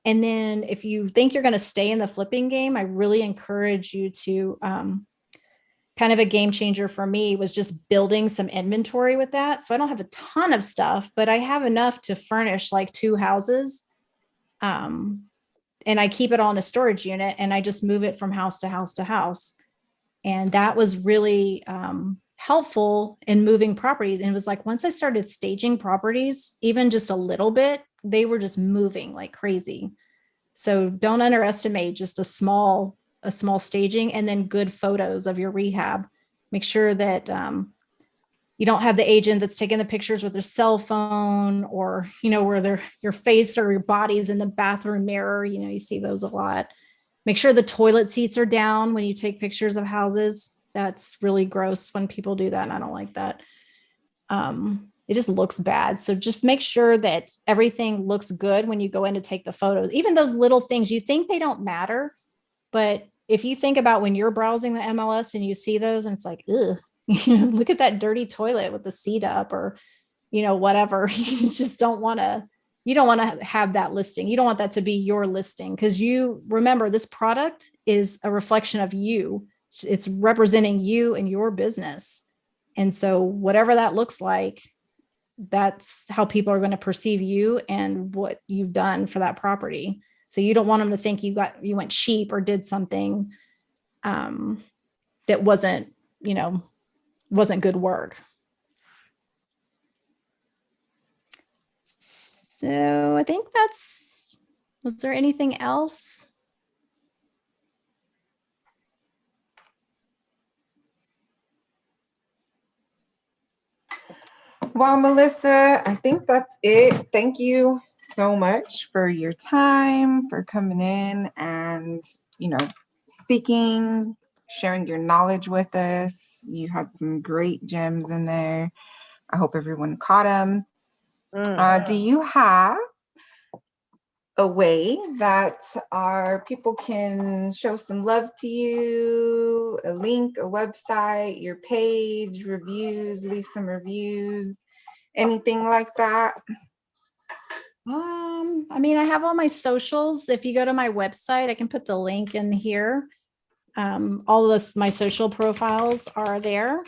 And then if you think you're going to stay in the flipping game, I really encourage you to, kind of a game changer for me was just building some inventory with that. So I don't have a ton of stuff, but I have enough to furnish like 2 houses. And I keep it all in a storage unit, and I just move it from house to house to house. And that was really helpful in moving properties. And it was like, once I started staging properties, even just a little bit, they were just moving like crazy. So don't underestimate just a small staging, and then good photos of your rehab. Make sure that you don't have the agent that's taking the pictures with their cell phone, or, where your face or your body's in the bathroom mirror. You see those a lot. Make sure the toilet seats are down when you take pictures of houses. That's really gross when people do that, and I don't like that. It just looks bad. So just make sure that everything looks good when you go in to take the photos. Even those little things, you think they don't matter, but if you think about when you're browsing the MLS and you see those and it's like, ugh, look at that dirty toilet with the seat up, or, whatever. You just don't want to have that listing. You don't want that to be your listing, because you remember this product is a reflection of you. It's representing you and your business. And so whatever that looks like, that's how people are going to perceive you and what you've done for that property. So you don't want them to think you went cheap or did something that wasn't good work. So I think was there anything else? Well, Melissa, I think that's it. Thank you so much for your time, for coming in and, speaking, sharing your knowledge with us. You had some great gems in there. I hope everyone caught them. Do you have a way that our people can show some love to you? A link, a website, your page, reviews, leave some reviews, anything like that? I have all my socials. If you go to my website, I can put the link in here. All of my social profiles are there.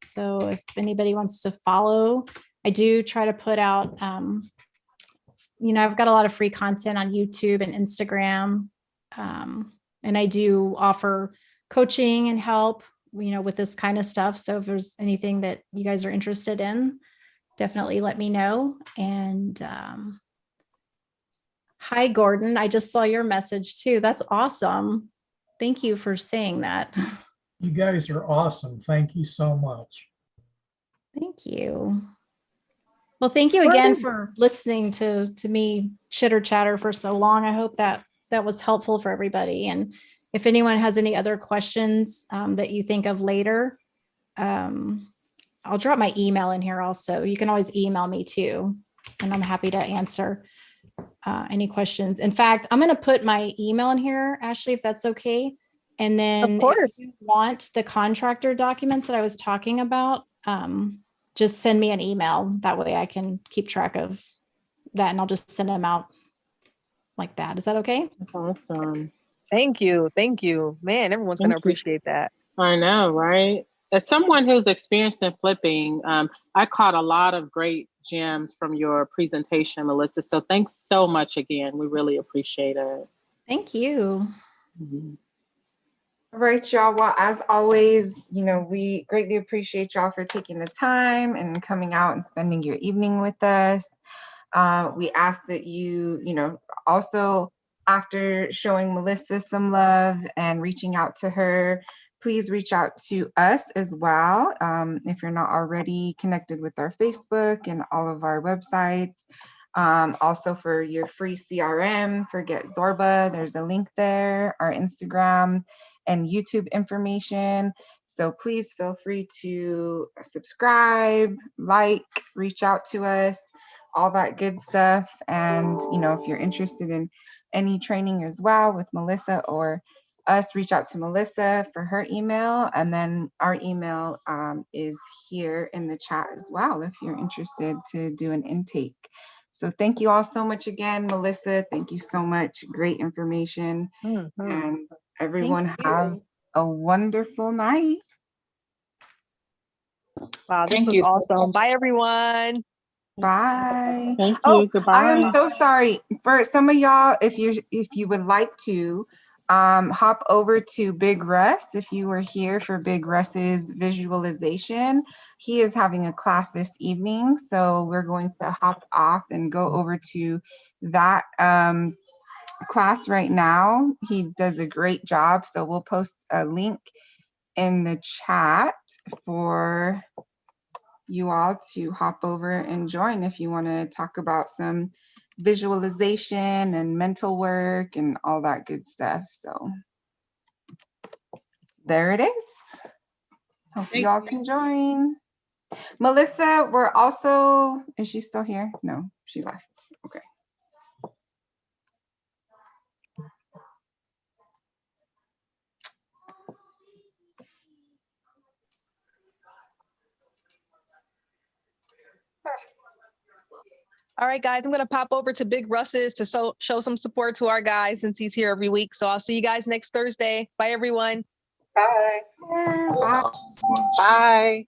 So if anybody wants to follow, I do try to put out, I've got a lot of free content on YouTube and Instagram. And I do offer coaching and help, with this kind of stuff. So if there's anything that you guys are interested in, definitely let me know. And hi, Gordon. I just saw your message too. That's awesome. Thank you for saying that. You guys are awesome. Thank you so much. Thank you. Well, thank you again for listening to me chitter chatter for so long. I hope that was helpful for everybody. And if anyone has any other questions that you think of later, I'll drop my email in here also. You can always email me too, and I'm happy to answer any questions. In fact, I'm going to put my email in here, Ashley, if that's okay. And then if you want the contractor documents that I was talking about, just send me an email. That way I can keep track of that, and I'll just send them out like that. Is that okay? That's awesome. Thank you. Thank you. Man, everyone's going to appreciate that. I know, right? As someone who's experienced in flipping, I caught a lot of great gems from your presentation, Melissa. So thanks so much again. We really appreciate it. Thank you. All right, y'all. Well, as always, we greatly appreciate y'all for taking the time and coming out and spending your evening with us. We ask that you, also after showing Melissa some love and reaching out to her, please reach out to us as well. If you're not already connected with our Facebook and all of our websites. Also for your free CRM, forget Zorba, there's a link there, our Instagram and YouTube information. So please feel free to subscribe, like, reach out to us, all that good stuff. And, if you're interested in any training as well with Melissa or us, reach out to Melissa for her email. And then our email is here in the chat as well, if you're interested to do an intake. So thank you all so much again, Melissa. Thank you so much. Great information. And everyone have a wonderful night. Wow, this was awesome. Bye, everyone. Bye. Thank you. Goodbye. I am so sorry for some of y'all. If you would like to hop over to Big Russ, if you were here for Big Russ's visualization, he is having a class this evening. So we're going to hop off and go over to that class right now. He does a great job. So we'll post a link in the chat for you all to hop over and join if you want to talk about some visualization and mental work and all that good stuff. So there it is. Hope you all can join. Melissa, we're also, is she still here? No, she left. Okay. All right, guys, I'm going to pop over to Big Russ's to show some support to our guy since he's here every week. So I'll see you guys next Thursday. Bye, everyone. Bye. Bye.